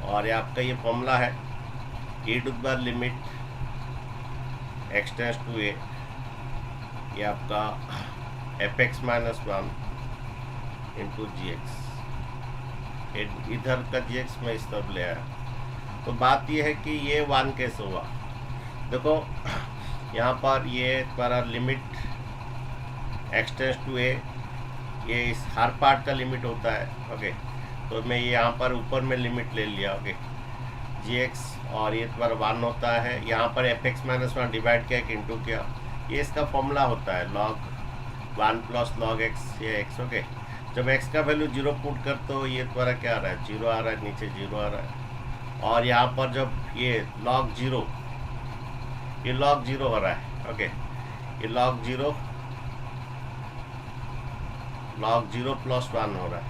और ये आपका ये फॉर्मूला है e to the power limit x tends to a, ये आपका fx -1 इंटू gx, इधर का gx में इस तरफ ले आया। तो बात ये है कि ये 1 कैसे हुआ, देखो यहाँ पर ये द्वारा limit x tends to a, ये इस हर पार्ट का लिमिट होता है, ओके। तो मैं यहाँ पर ऊपर में लिमिट ले लिया, ओके, gx, और ये द्वारा 1 होता है, यहाँ पर fx -1 डिवाइड किया, एक इंटू किया, ये इसका फॉर्मूला होता है log 1 + log x, ये x, ओके। जब x का वैल्यू 0 पुट कर तो ये द्वारा क्या आ रहा है, 0 आ रहा है, नीचे 0 आ रहा है। और यहाँ पर जब ये log 0, ये log 0 हो रहा है, ओके। ये log 0 प्लस 1 हो रहा है,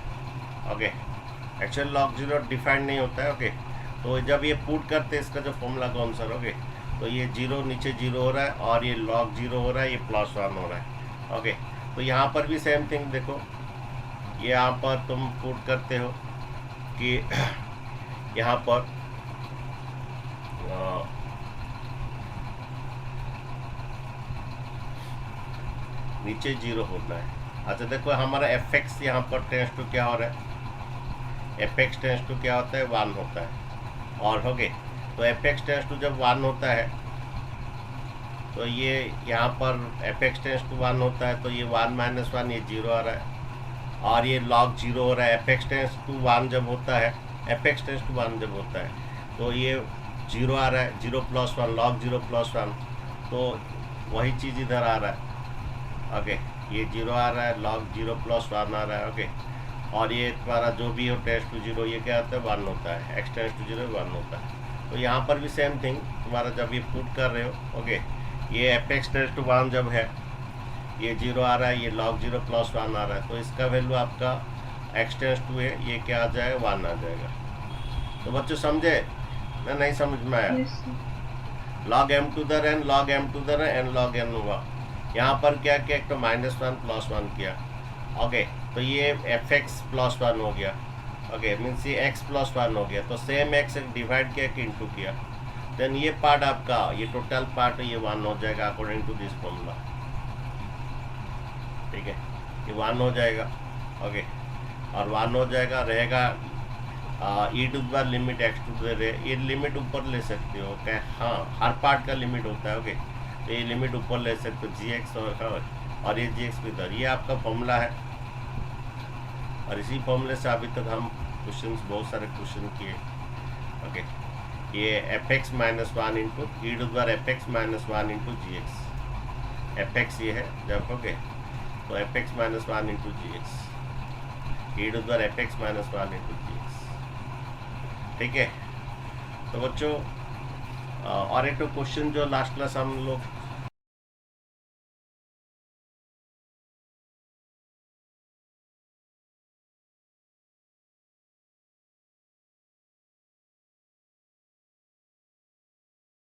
ओके। एक्चुअल log 0 डिफाइंड नहीं होता है, ओके। तो जब ये पुट करते हैं इसका जो फॉर्मूला कौन सा, ओके, तो ये 0 नीचे 0 हो रहा है और ये log 0 हो रहा है, ये प्लस 1 हो रहा है, ओके। तो यहाँ पर भी सेम थिंग देखो, ये यहाँ पर तुम पुट करते हो कि यहाँ पर नीचे 0 होना है। अच्छा देखो हमारा एफ एक्स यहाँ पर टेंस टू क्या हो रहा है, एफ एक्स टेंस टू क्या होता है, 1 होता है। और हो गए, तो एफ एक्स टेंस टू जब 1 होता है तो ये यहाँ पर एफ एक्स टेंस टू 1 होता है, तो ये 1 माइनस 1 ये 0 आ रहा है, और ये log 0 हो रहा है। एफ एक्स टेंस टू 1 जब होता है, एफ एक्स टेंस टू 1 जब होता है तो ये 0 आ रहा है, 0 प्लस 1, log 0 प्लस 1, तो वही चीज़ इधर आ रहा है, ओके। ये 0 आ रहा है, log 0 प्लस 1 आ रहा है, ओके। और ये तुम्हारा जो भी हो टेंस टू 0 ये क्या होता है, 1 होता है, एक्स टेंस टू 0 1 होता है। तो यहाँ पर भी सेम थिंग तुम्हारा जब ये पुट कर रहे हो, ओके, ये एफ एक्स टेंस टू 1 जब है ये 0 आ रहा है, ये log 0 प्लस 1 आ रहा है, तो इसका वैल्यू आपका एक्स टेंस टू है, ये क्या आ जाएगा, 1 आ जाएगा। तो बच्चों समझे ना, नहीं समझ में आया? Yes, sir. log m to the n, log m to the n log n हुआ। यहाँ पर क्या किया, एक तो -1 प्लस 1 किया, ओके। तो ये एफ एक्स प्लस 1 हो गया, ओके, मीन्स ये एक्स प्लस 1 हो गया। तो सेम एक्स डिवाइड किया कि इंटू किया, देन ये पार्ट आपका, ये टोटल पार्ट ये 1 हो जाएगा अकॉर्डिंग टू दिस फॉर्मूला, ठीक है। ये 1 हो जाएगा, ओके, और 1 हो जाएगा, रहेगा e to the limit x to the, ये लिमिट ऊपर ले सकते हो क्या, हाँ, हर पार्ट का लिमिट होता है, ओके। तो ये लिमिट ऊपर ले सकते हो, जी एक्स और ये जी एक्स भी इधर, ये आपका फॉर्मूला है। और इसी फॉर्मूले से अभी तक हम क्वेश्चंस, बहुत सारे क्वेश्चन किए, ओके। ये F x minus 1 into E to the F x minus 1 into ji X, F X ये है जब, ओके, तो F x minus 1 into ji X, E to the F x minus 1 into ji X, ठीक है। तो बच्चों और एक तो क्वेश्चन जो लास्ट क्लास हम लोग